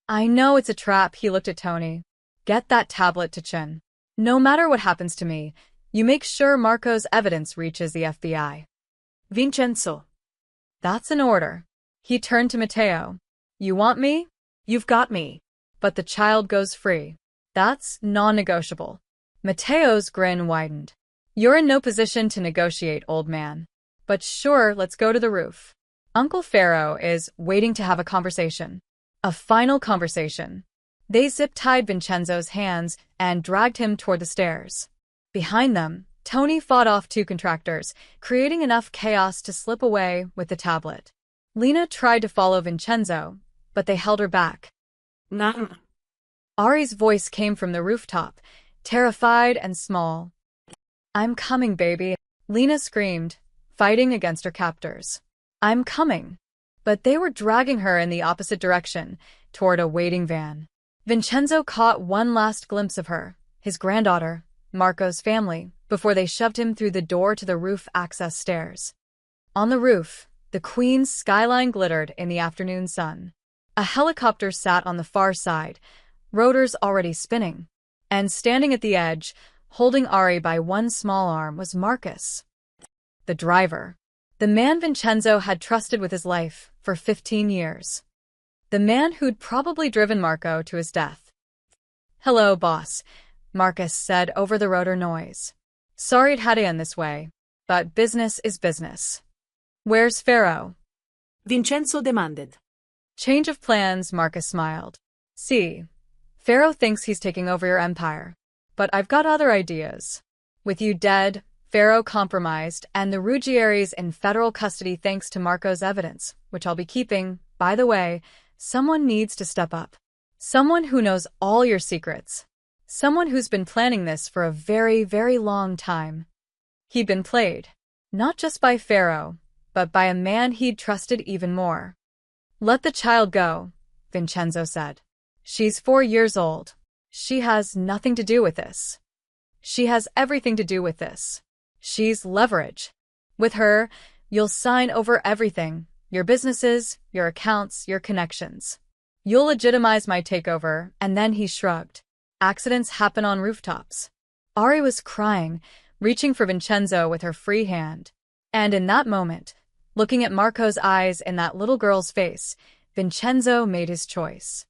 "I know it's a trap," he looked at Tony. "Get that tablet to Chin. No matter what happens to me, you make sure Marco's evidence reaches the FBI. Vincenzo. That's an order. He turned to Matteo. "You want me? You've got me. But the child goes free. That's non-negotiable." Matteo's grin widened. "You're in no position to negotiate, old man. But sure, let's go to the roof. Uncle Pharaoh is waiting to have a conversation." A final conversation. They zip-tied Vincenzo's hands and dragged him toward the stairs. Behind them, Tony fought off 2 contractors, creating enough chaos to slip away with the tablet. Lena tried to follow Vincenzo, but they held her back. Nah. Ari's voice came from the rooftop, terrified and small. "I'm coming, baby," Lena screamed, fighting against her captors. "I'm coming." But they were dragging her in the opposite direction, toward a waiting van. Vincenzo caught one last glimpse of her, his granddaughter, Marco's family, before they shoved him through the door to the roof access stairs. On the roof, the Queen's skyline glittered in the afternoon sun. A helicopter sat on the far side, rotors already spinning. And standing at the edge, holding Ari by one small arm, was Marcus. The driver. The man Vincenzo had trusted with his life for 15 years. The man who'd probably driven Marco to his death. "Hello, boss," Marcus said over the rotor noise. "Sorry it had to end this way, but business is business." "Where's Pharaoh?" Vincenzo demanded. "Change of plans," Marcus smiled. "See, Pharaoh thinks he's taking over your empire, but I've got other ideas. With you dead, Pharaoh compromised, and the Ruggieri's in federal custody thanks to Marco's evidence, which I'll be keeping. By the way, someone needs to step up. Someone who knows all your secrets. Someone who's been planning this for a very, very long time." He'd been played, not just by Pharaoh, but by a man he'd trusted even more. "Let the child go," Vincenzo said. "She's 4 years old. She has nothing to do with this. She has everything to do with this. She's leverage. With her, you'll sign over everything, your businesses, your accounts, your connections. You'll legitimize my takeover, and then he shrugged. Accidents happen on rooftops. Ari was crying, reaching for Vincenzo with her free hand. And in that moment, looking at Marco's eyes in that little girl's face, Vincenzo made his choice.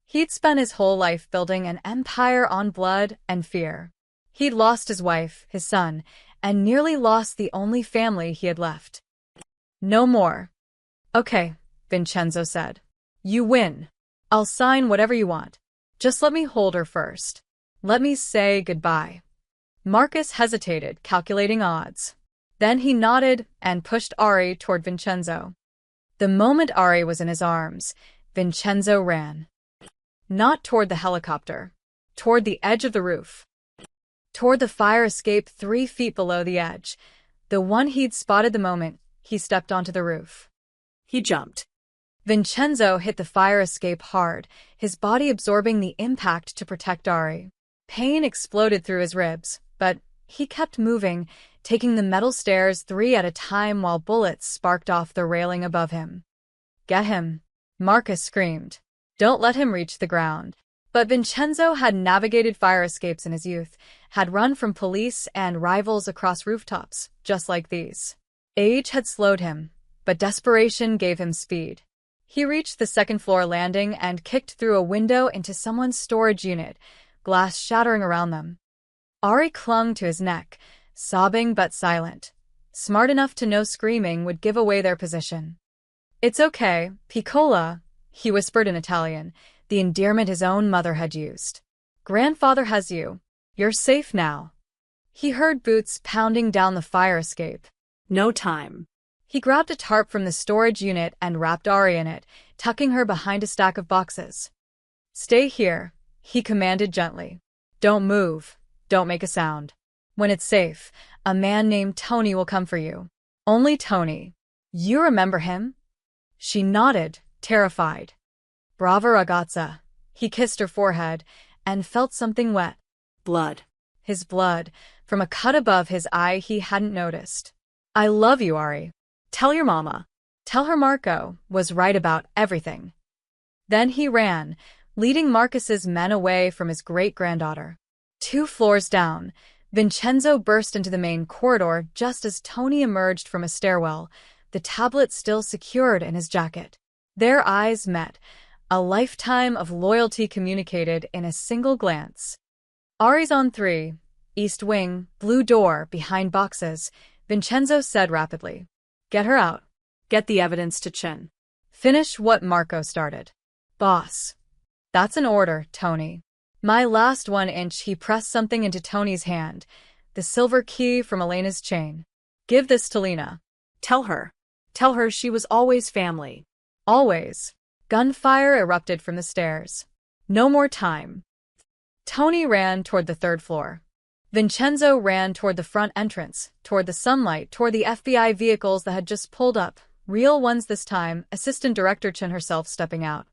He'd spent his whole life building an empire on blood and fear. He'd lost his wife, his son, and nearly lost the only family he had left. No more. Okay, Vincenzo said. You win. I'll sign whatever you want. Just let me hold her first. Let me say goodbye. Marcus hesitated, calculating odds. Then he nodded and pushed Ari toward Vincenzo. The moment Ari was in his arms, Vincenzo ran. Not toward the helicopter. Toward the edge of the roof. Toward the fire escape 3 feet below the edge, the one he'd spotted the moment he stepped onto the roof. He jumped. Vincenzo hit the fire escape hard, his body absorbing the impact to protect Ari. Pain exploded through his ribs, but he kept moving, taking the metal stairs 3 at a time while bullets sparked off the railing above him. Get him, Marcus screamed. Don't let him reach the ground. But Vincenzo had navigated fire escapes in his youth, had run from police and rivals across rooftops, just like these. Age had slowed him, but desperation gave him speed. He reached the 2nd floor landing and kicked through a window into someone's storage unit, glass shattering around them. Ari clung to his neck, sobbing but silent, smart enough to know screaming would give away their position. It's okay, Piccola, he whispered in Italian, the endearment his own mother had used. Grandfather has you. You're safe now. He heard boots pounding down the fire escape. No time. He grabbed a tarp from the storage unit and wrapped Ari in it, tucking her behind a stack of boxes. Stay here, he commanded gently. Don't move. Don't make a sound. When it's safe, a man named Tony will come for you. Only Tony. You remember him? She nodded, terrified. Brava ragazza. He kissed her forehead and felt something wet. Blood. His blood, from a cut above his eye he hadn't noticed. I love you, Ari. Tell your mama. Tell her Marco was right about everything. Then he ran, leading Marcus's men away from his great-granddaughter. 2 floors down, Vincenzo burst into the main corridor just as Tony emerged from a stairwell, the tablet still secured in his jacket. Their eyes met, a lifetime of loyalty communicated in a single glance. Ari's on 3, East Wing, blue door, behind boxes, Vincenzo said rapidly. Get her out. Get the evidence to Chen. Finish what Marco started. Boss. That's an order, Tony. My last 1 inch. He pressed something into Tony's hand, the silver key from Elena's chain. Give this to Lena. Tell her. Tell her she was always family. Always. Gunfire erupted from the stairs. No more time. Tony ran toward the 3rd floor. Vincenzo ran toward the front entrance, toward the sunlight, toward the FBI vehicles that had just pulled up, real ones this time, Assistant Director Chen herself stepping out.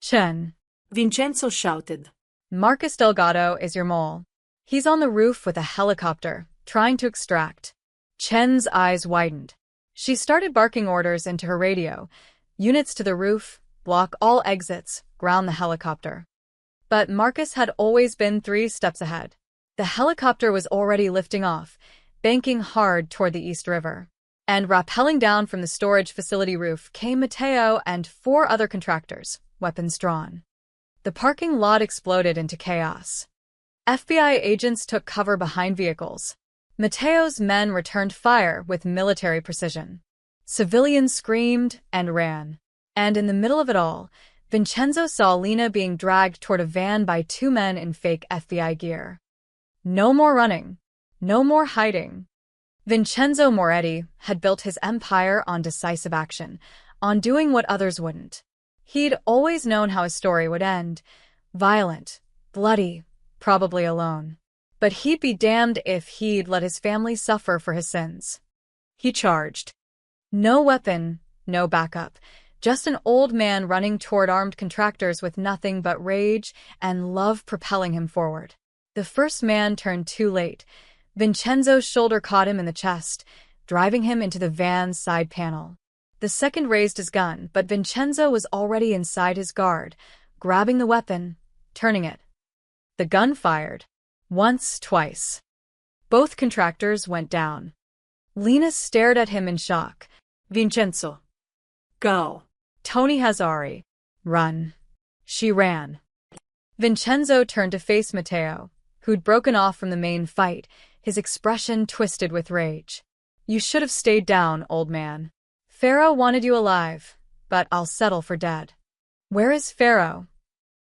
Chen. Vincenzo shouted. Marcus Delgado is your mole. He's on the roof with a helicopter, trying to extract. Chen's eyes widened. She started barking orders into her radio. Units to the roof, block all exits, ground the helicopter. But Marcus had always been 3 steps ahead. The helicopter was already lifting off, banking hard toward the East River. And rappelling down from the storage facility roof came Matteo and 4 other contractors, weapons drawn. The parking lot exploded into chaos. FBI agents took cover behind vehicles. Matteo's men returned fire with military precision. Civilians screamed and ran. And in the middle of it all, Vincenzo saw Lena being dragged toward a van by 2 men in fake FBI gear. No more running. No more hiding. Vincenzo Moretti had built his empire on decisive action, on doing what others wouldn't. He'd always known how his story would end. Violent, bloody, probably alone. But he'd be damned if he'd let his family suffer for his sins. He charged. No weapon, no backup. Just an old man running toward armed contractors with nothing but rage and love propelling him forward. The first man turned too late. Vincenzo's shoulder caught him in the chest, driving him into the van's side panel. The second raised his gun, but Vincenzo was already inside his guard, grabbing the weapon, turning it. The gun fired. Once, twice. Both contractors went down. Lena stared at him in shock. Vincenzo. Go. Tony Hazari. Run. She ran. Vincenzo turned to face Matteo, who'd broken off from the main fight, his expression twisted with rage. You should have stayed down, old man. Pharaoh wanted you alive, but I'll settle for dead. Where is Pharaoh?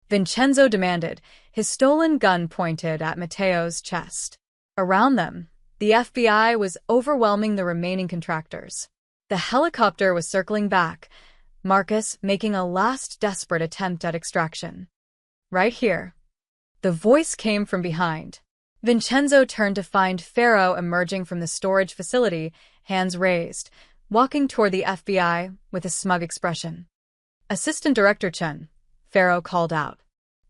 Vincenzo demanded, his stolen gun pointed at Matteo's chest. Around them, the FBI was overwhelming the remaining contractors. The helicopter was circling back, Marcus making a last desperate attempt at extraction. Right here. The voice came from behind. Vincenzo turned to find Pharaoh emerging from the storage facility, hands raised, walking toward the FBI with a smug expression. Assistant Director Chen, Pharaoh called out.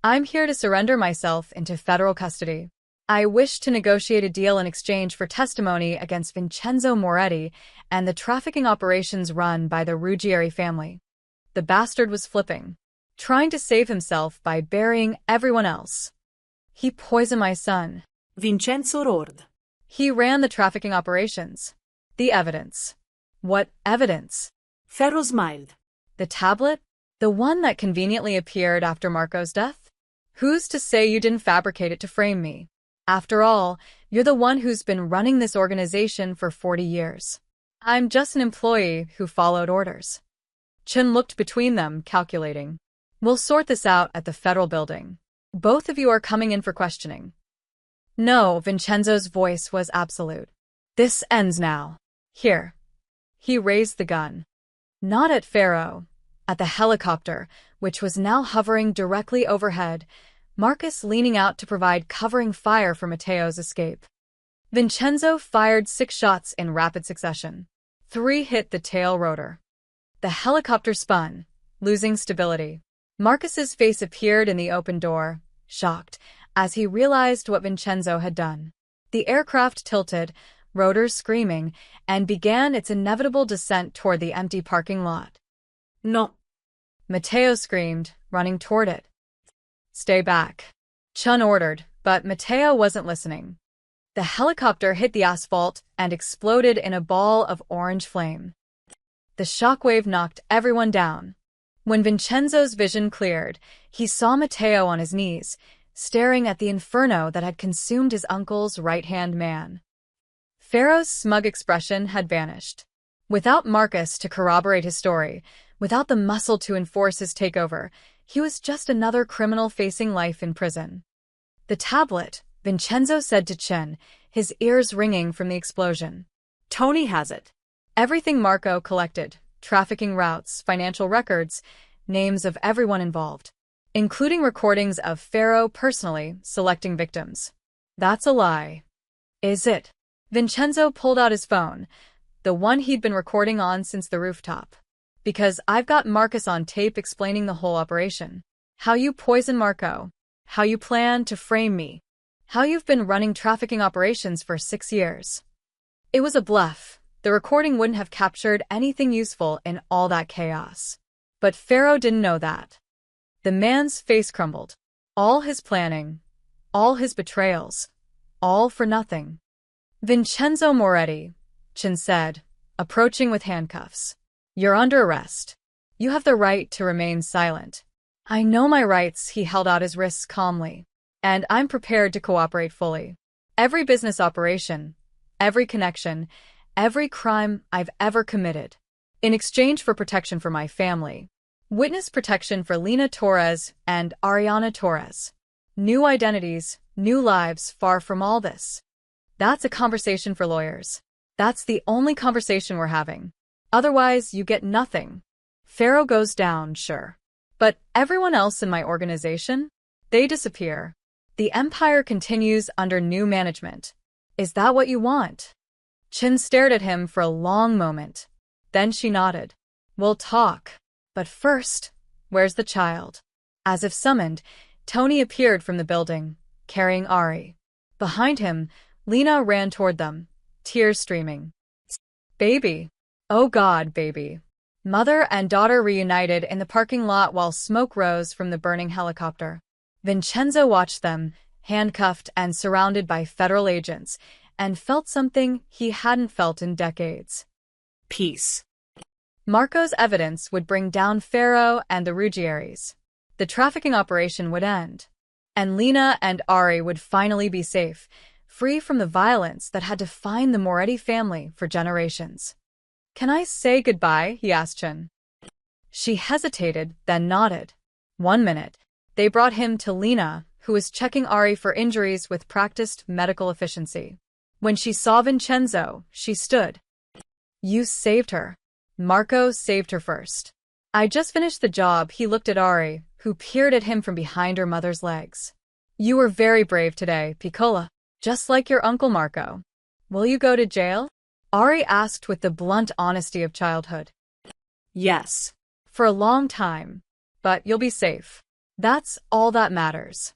I'm here to surrender myself into federal custody. I wish to negotiate a deal in exchange for testimony against Vincenzo Moretti and the trafficking operations run by the Ruggieri family. The bastard was flipping, trying to save himself by burying everyone else. He poisoned my son. Vincenzo roared. He ran the trafficking operations. The evidence. What evidence? Pharaoh smiled. The tablet? The one that conveniently appeared after Marco's death? Who's to say you didn't fabricate it to frame me? After all, you're the one who's been running this organization for 40 years. I'm just an employee who followed orders. Chen looked between them, calculating. We'll sort this out at the federal building. Both of you are coming in for questioning. No, Vincenzo's voice was absolute. This ends now. Here. He raised the gun. Not at Pharaoh. At the helicopter, which was now hovering directly overhead, Marcus leaning out to provide covering fire for Matteo's escape. Vincenzo fired 6 shots in rapid succession. 3 hit the tail rotor. The helicopter spun, losing stability. Marcus's face appeared in the open door, shocked, as he realized what Vincenzo had done. The aircraft tilted, rotors screaming, and began its inevitable descent toward the empty parking lot. No. Matteo screamed, running toward it. Stay back. Chun ordered, but Matteo wasn't listening. The helicopter hit the asphalt and exploded in a ball of orange flame. The shockwave knocked everyone down. When Vincenzo's vision cleared, he saw Matteo on his knees, staring at the inferno that had consumed his uncle's right-hand man. Pharaoh's smug expression had vanished. Without Marcus to corroborate his story, without the muscle to enforce his takeover, he was just another criminal facing life in prison. The tablet, Vincenzo said to Chen, his ears ringing from the explosion. Tony has it. Everything Marco collected, trafficking routes, financial records, names of everyone involved, including recordings of Pharaoh personally selecting victims. That's a lie. Is it? Vincenzo pulled out his phone, the one he'd been recording on since the rooftop. Because I've got Marcus on tape explaining the whole operation. How you poisoned Marco. How you plan to frame me. How you've been running trafficking operations for 6 years. It was a bluff. The recording wouldn't have captured anything useful in all that chaos. But Pharaoh didn't know that. The man's face crumbled. All his planning. All his betrayals. All for nothing. Vincenzo Moretti, Chen said, approaching with handcuffs. You're under arrest. You have the right to remain silent. I know my rights, he held out his wrists calmly. And I'm prepared to cooperate fully. Every business operation, every connection, every crime I've ever committed. In exchange for protection for my family. Witness protection for Lena Torres and Ariana Torres. New identities, new lives far from all this. That's a conversation for lawyers. That's the only conversation we're having. Otherwise, you get nothing. Pharaoh goes down, sure. But everyone else in my organization? They disappear. The empire continues under new management. Is that what you want? Chen stared at him for a long moment. Then she nodded. We'll talk. But first, where's the child? As if summoned, Tony appeared from the building, carrying Ari. Behind him, Lena ran toward them, tears streaming. Baby. Oh God, baby. Mother and daughter reunited in the parking lot while smoke rose from the burning helicopter. Vincenzo watched them, handcuffed and surrounded by federal agents, and felt something he hadn't felt in decades. Peace. Marco's evidence would bring down Ferro and the Ruggieris. The trafficking operation would end. And Lena and Ari would finally be safe, free from the violence that had defined the Moretti family for generations. Can I say goodbye? He asked Chin. She hesitated, then nodded. 1 minute. They brought him to Lena, who was checking Ari for injuries with practiced medical efficiency. When she saw Vincenzo, she stood. You saved her. Marco saved her first. I just finished the job. He looked at Ari, who peered at him from behind her mother's legs. You were very brave today, Piccola. Just like your uncle Marco. Will you go to jail? Ari asked with the blunt honesty of childhood. Yes. For a long time. But you'll be safe. That's all that matters.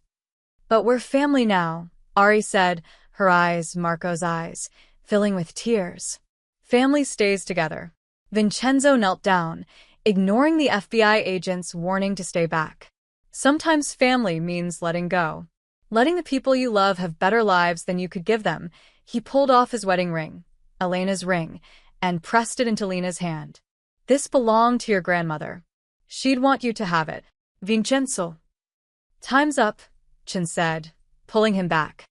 But we're family now, Ari said, her eyes, Marco's eyes, filling with tears. Family stays together. Vincenzo knelt down, ignoring the FBI agent's warning to stay back. Sometimes family means letting go. Letting the people you love have better lives than you could give them. He pulled off his wedding ring, Elena's ring, and pressed it into Lena's hand. This belonged to your grandmother. She'd want you to have it. Vincenzo. Time's up, Chin said, pulling him back.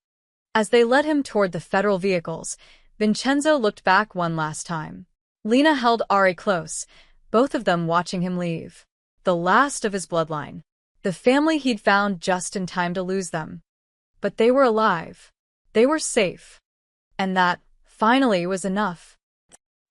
As they led him toward the federal vehicles, Vincenzo looked back one last time. Lena held Ari close, both of them watching him leave. The last of his bloodline. The family he'd found just in time to lose them. But they were alive. They were safe. And that, finally, was enough.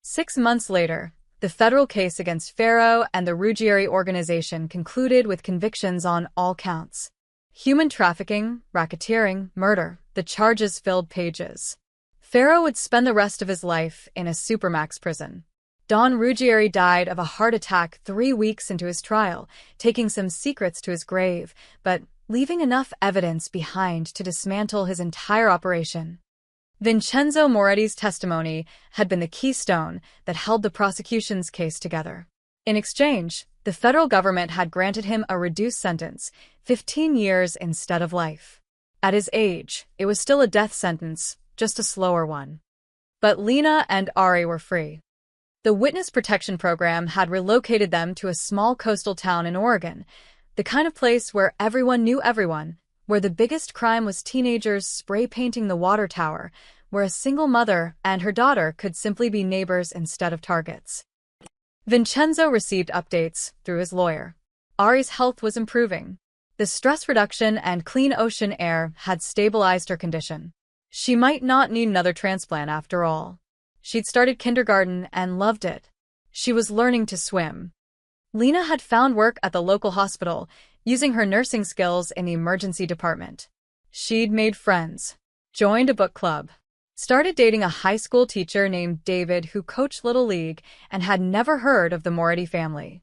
6 months later, the federal case against Ferro and the Ruggieri organization concluded with convictions on all counts. Human trafficking, racketeering, murder, the charges filled pages. Ferro would spend the rest of his life in a supermax prison. Don Ruggieri died of a heart attack 3 weeks into his trial, taking some secrets to his grave, but leaving enough evidence behind to dismantle his entire operation. Vincenzo Moretti's testimony had been the keystone that held the prosecution's case together. In exchange, the federal government had granted him a reduced sentence, 15 years instead of life. At his age, it was still a death sentence, just a slower one. But Lena and Ari were free. The Witness Protection Program had relocated them to a small coastal town in Oregon, the kind of place where everyone knew everyone, where the biggest crime was teenagers spray painting the water tower, where a single mother and her daughter could simply be neighbors instead of targets. Vincenzo received updates through his lawyer. Ari's health was improving. The stress reduction and clean ocean air had stabilized her condition. She might not need another transplant after all. She'd started kindergarten and loved it. She was learning to swim. Lena had found work at the local hospital, using her nursing skills in the emergency department. She'd made friends, joined a book club, started dating a high school teacher named David who coached Little League and had never heard of the Moretti family.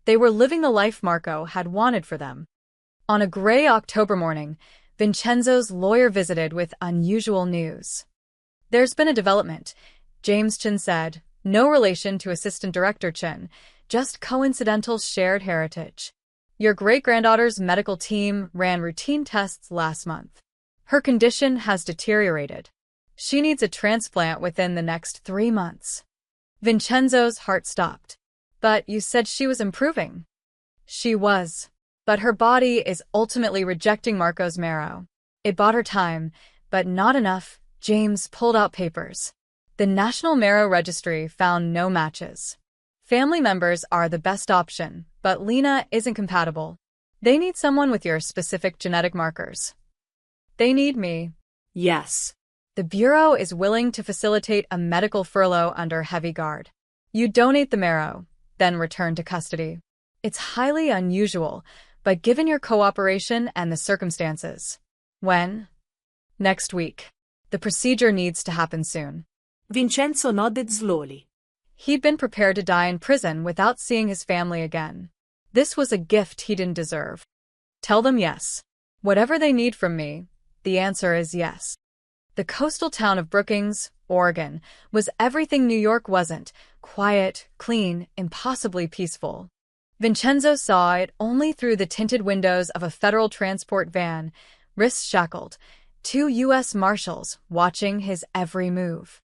They were living the life Marco had wanted for them. On a gray October morning, Vincenzo's lawyer visited with unusual news. There's been a development, James Chin said, no relation to Assistant Director Chin, just coincidental shared heritage. Your great-granddaughter's medical team ran routine tests last month. Her condition has deteriorated. She needs a transplant within the next 3 months. Vincenzo's heart stopped. But you said she was improving. She was. But her body is ultimately rejecting Marco's marrow. It bought her time, but not enough. James pulled out papers. The National Marrow Registry found no matches. Family members are the best option, but Lena isn't compatible. They need someone with your specific genetic markers. They need me. Yes. The Bureau is willing to facilitate a medical furlough under heavy guard. You donate the marrow, then return to custody. It's highly unusual, but given your cooperation and the circumstances. When? Next week. The procedure needs to happen soon. Vincenzo nodded slowly. He'd been prepared to die in prison without seeing his family again. This was a gift he didn't deserve. Tell them yes. Whatever they need from me, the answer is yes. The coastal town of Brookings, Oregon, was everything New York wasn't: quiet, clean, impossibly peaceful. Vincenzo saw it only through the tinted windows of a federal transport van, wrists shackled, 2 U.S. Marshals watching his every move.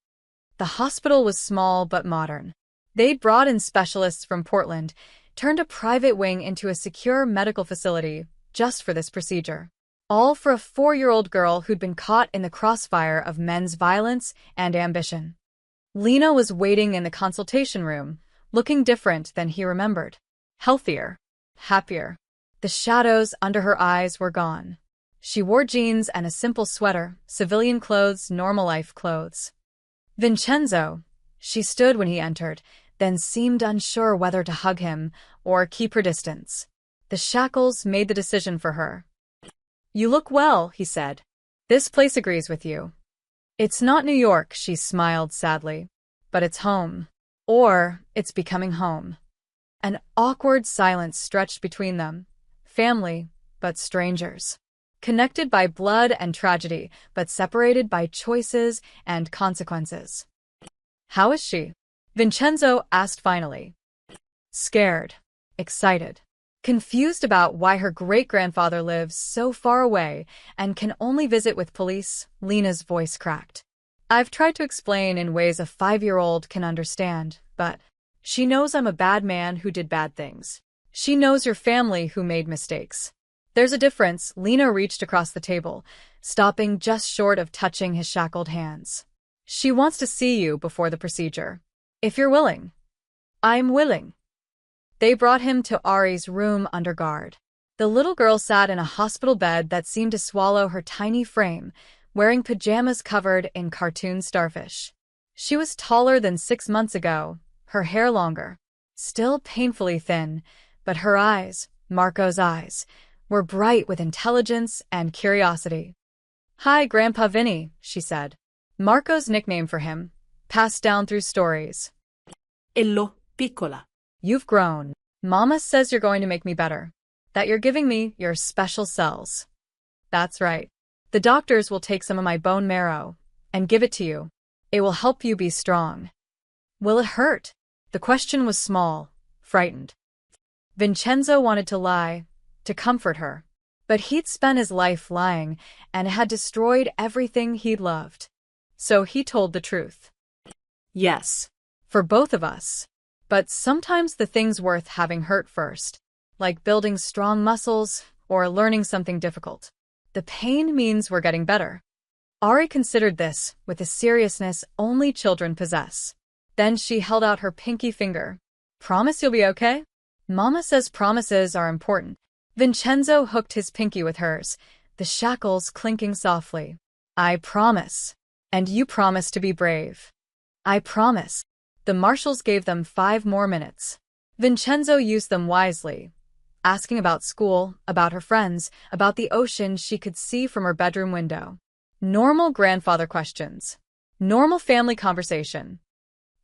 The hospital was small but modern. They'd brought in specialists from Portland, turned a private wing into a secure medical facility just for this procedure. All for a 4-year-old girl who'd been caught in the crossfire of men's violence and ambition. Lena was waiting in the consultation room, looking different than he remembered. Healthier, happier. The shadows under her eyes were gone. She wore jeans and a simple sweater, civilian clothes, normal life clothes. Vincenzo, she stood when he entered, then seemed unsure whether to hug him or keep her distance. The shackles made the decision for her. You look well, he said. This place agrees with you. It's not New York, she smiled sadly, but it's home. Or it's becoming home. An awkward silence stretched between them. Family, but strangers. Connected by blood and tragedy, but separated by choices and consequences. How is she? Vincenzo asked finally. Scared. Excited. Confused about why her great-grandfather lives so far away and can only visit with police, Lena's voice cracked. I've tried to explain in ways a 5-year-old can understand, but she knows I'm a bad man who did bad things. She knows your family who made mistakes. There's a difference. Lena reached across the table, stopping just short of touching his shackled hands. She wants to see you before the procedure. If you're willing. I'm willing. They brought him to Ari's room under guard. The little girl sat in a hospital bed that seemed to swallow her tiny frame, wearing pajamas covered in cartoon starfish. She was taller than 6 months ago, her hair longer. Still painfully thin, but her eyes, Marco's eyes, were bright with intelligence and curiosity. Hi, Grandpa Vinny, she said. Marco's nickname for him, passed down through stories. Ello, piccola. You've grown. Mama says you're going to make me better. That you're giving me your special cells. That's right. The doctors will take some of my bone marrow and give it to you. It will help you be strong. Will it hurt? The question was small, frightened. Vincenzo wanted to lie, to comfort her. But he'd spent his life lying and had destroyed everything he'd loved. So he told the truth. Yes. For both of us. But sometimes the things worth having hurt first, like building strong muscles or learning something difficult. The pain means we're getting better. Ari considered this with the seriousness only children possess. Then she held out her pinky finger. Promise you'll be okay? Mama says promises are important. Vincenzo hooked his pinky with hers, the shackles clinking softly. I promise. And you promise to be brave. I promise. The marshals gave them 5 more minutes. Vincenzo used them wisely, asking about school, about her friends, about the ocean she could see from her bedroom window. Normal grandfather questions. Normal family conversation.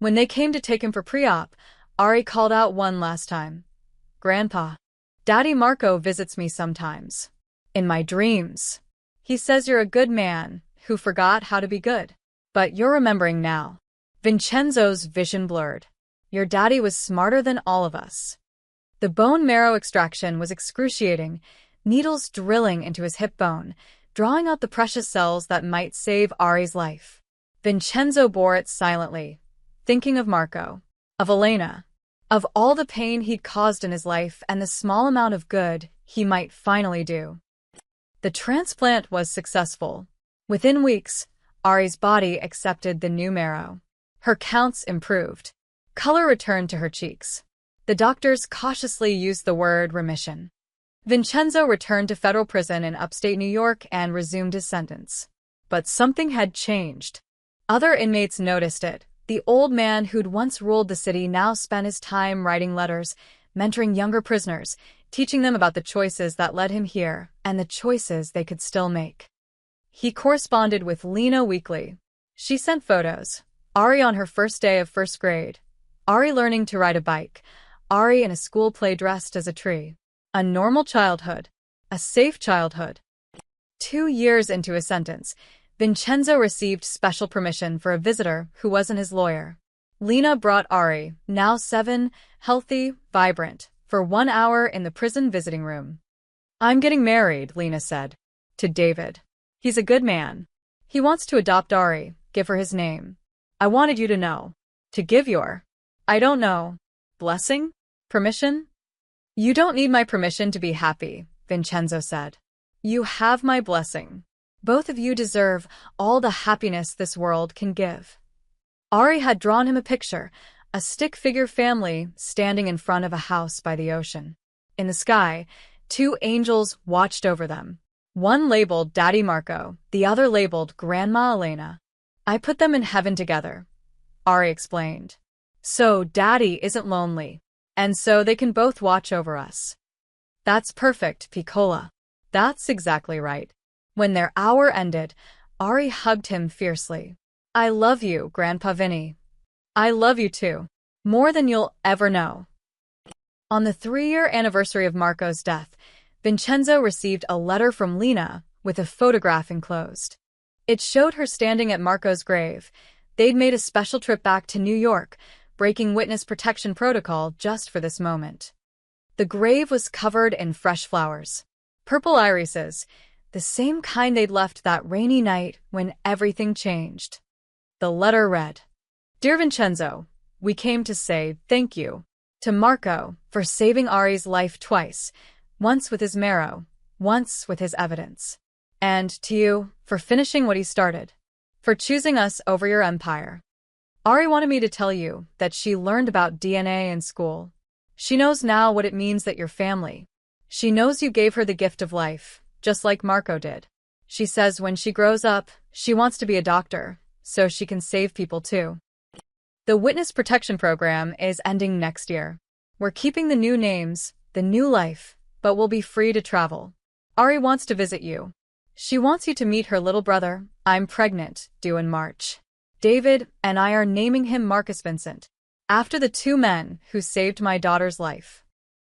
When they came to take him for pre-op, Ari called out one last time. Grandpa. Daddy Marco visits me sometimes. In my dreams. He says you're a good man who forgot how to be good. But you're remembering now. Vincenzo's vision blurred. Your daddy was smarter than all of us. The bone marrow extraction was excruciating, needles drilling into his hip bone, drawing out the precious cells that might save Ari's life. Vincenzo bore it silently, thinking of Marco, of Elena, of all the pain he'd caused in his life and the small amount of good he might finally do. The transplant was successful. Within weeks, Ari's body accepted the new marrow. Her counts improved. Color returned to her cheeks. The doctors cautiously used the word remission. Vincenzo returned to federal prison in upstate New York and resumed his sentence. But something had changed. Other inmates noticed it. The old man who'd once ruled the city now spent his time writing letters, mentoring younger prisoners, teaching them about the choices that led him here and the choices they could still make. He corresponded with Lena weekly. She sent photos. Ari on her first day of first grade. Ari learning to ride a bike. Ari in a school play dressed as a tree. A normal childhood. A safe childhood. 2 years into his sentence, Vincenzo received special permission for a visitor who wasn't his lawyer. Lena brought Ari, now 7, healthy, vibrant, for 1 hour in the prison visiting room. "I'm getting married," Lena said. To David. "He's a good man. He wants to adopt Ari, give her his name. I wanted you to know. To give your, I don't know, blessing? Permission?" "You don't need my permission to be happy," Vincenzo said. "You have my blessing. Both of you deserve all the happiness this world can give." Ari had drawn him a picture, a stick-figure family standing in front of a house by the ocean. In the sky, 2 angels watched over them. One labeled Daddy Marco, the other labeled Grandma Elena. "I put them in heaven together," Ari explained. "So Daddy isn't lonely. And so they can both watch over us." "That's perfect, Piccola." "That's exactly right." When their hour ended, Ari hugged him fiercely. "I love you, Grandpa Vinny. I love you too. More than you'll ever know." On the 3-year anniversary of Marco's death, Vincenzo received a letter from Lena with a photograph enclosed. It showed her standing at Marco's grave. They'd made a special trip back to New York, breaking witness protection protocol just for this moment. The grave was covered in fresh flowers. Purple irises, the same kind they'd left that rainy night when everything changed. The letter read, "Dear Vincenzo, we came to say thank you to Marco for saving Ari's life twice, once with his marrow, once with his evidence. And to you for finishing what he started, for choosing us over your empire. Ari wanted me to tell you that she learned about DNA in school. She knows now what it means that you're family. She knows you gave her the gift of life, just like Marco did. She says when she grows up, she wants to be a doctor, so she can save people too. The witness protection program is ending next year. We're keeping the new names, the new life, but we'll be free to travel. Ari wants to visit you. She wants you to meet her little brother. I'm pregnant, due in March. David and I are naming him Marcus Vincent, after the 2 men who saved my daughter's life.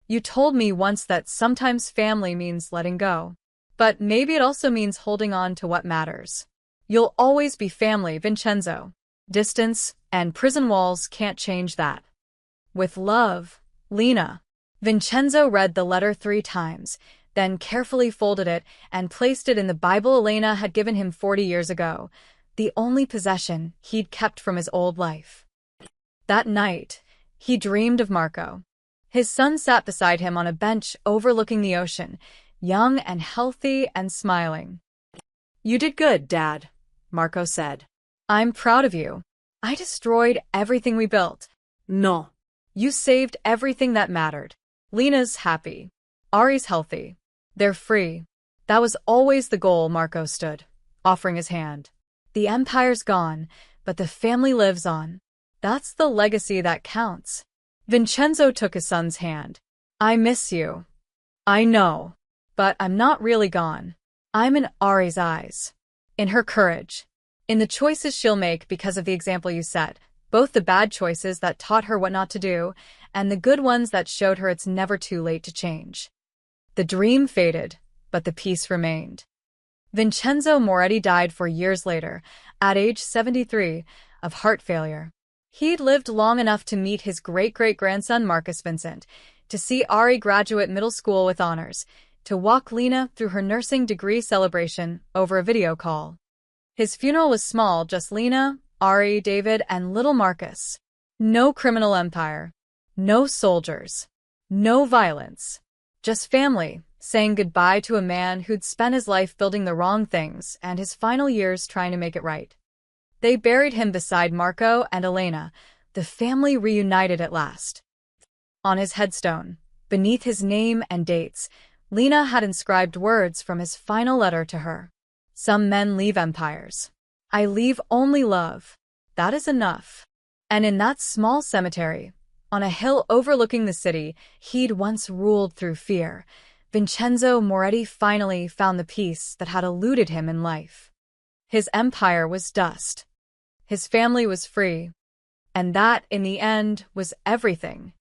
You told me once that sometimes family means letting go, but maybe it also means holding on to what matters. You'll always be family, Vincenzo. Distance and prison walls can't change that. With love, Lena." Vincenzo read the letter 3 times, then carefully folded it and placed it in the Bible Elena had given him 40 years ago, the only possession he'd kept from his old life. That night, he dreamed of Marco. His son sat beside him on a bench overlooking the ocean, young and healthy and smiling. "You did good, Dad," Marco said. "I'm proud of you. I destroyed everything we built." "No." "You saved everything that mattered." Lena's happy. Ari's healthy. They're free. That was always the goal, Marco stood, offering his hand. The empire's gone, but the family lives on. That's the legacy that counts. Vincenzo took his son's hand. "I miss you." "I know. But I'm not really gone. I'm in Ari's eyes. In her courage. In the choices she'll make because of the example you set. Both the bad choices that taught her what not to do, and the good ones that showed her it's never too late to change." The dream faded, but the peace remained. Vincenzo Moretti died 4 years later, at age 73, of heart failure. He'd lived long enough to meet his great-great-grandson Marcus Vincent, to see Ari graduate middle school with honors, to walk Lena through her nursing degree celebration over a video call. His funeral was small, just Lena, Ari, David, and little Marcus. No criminal empire. No soldiers. No violence. Just family, saying goodbye to a man who'd spent his life building the wrong things and his final years trying to make it right. They buried him beside Marco and Elena, the family reunited at last. On his headstone, beneath his name and dates, Lena had inscribed words from his final letter to her. "Some men leave empires. I leave only love. That is enough." And in that small cemetery, on a hill overlooking the city he'd once ruled through fear, Vincenzo Moretti finally found the peace that had eluded him in life. His empire was dust. His family was free. And that, in the end, was everything.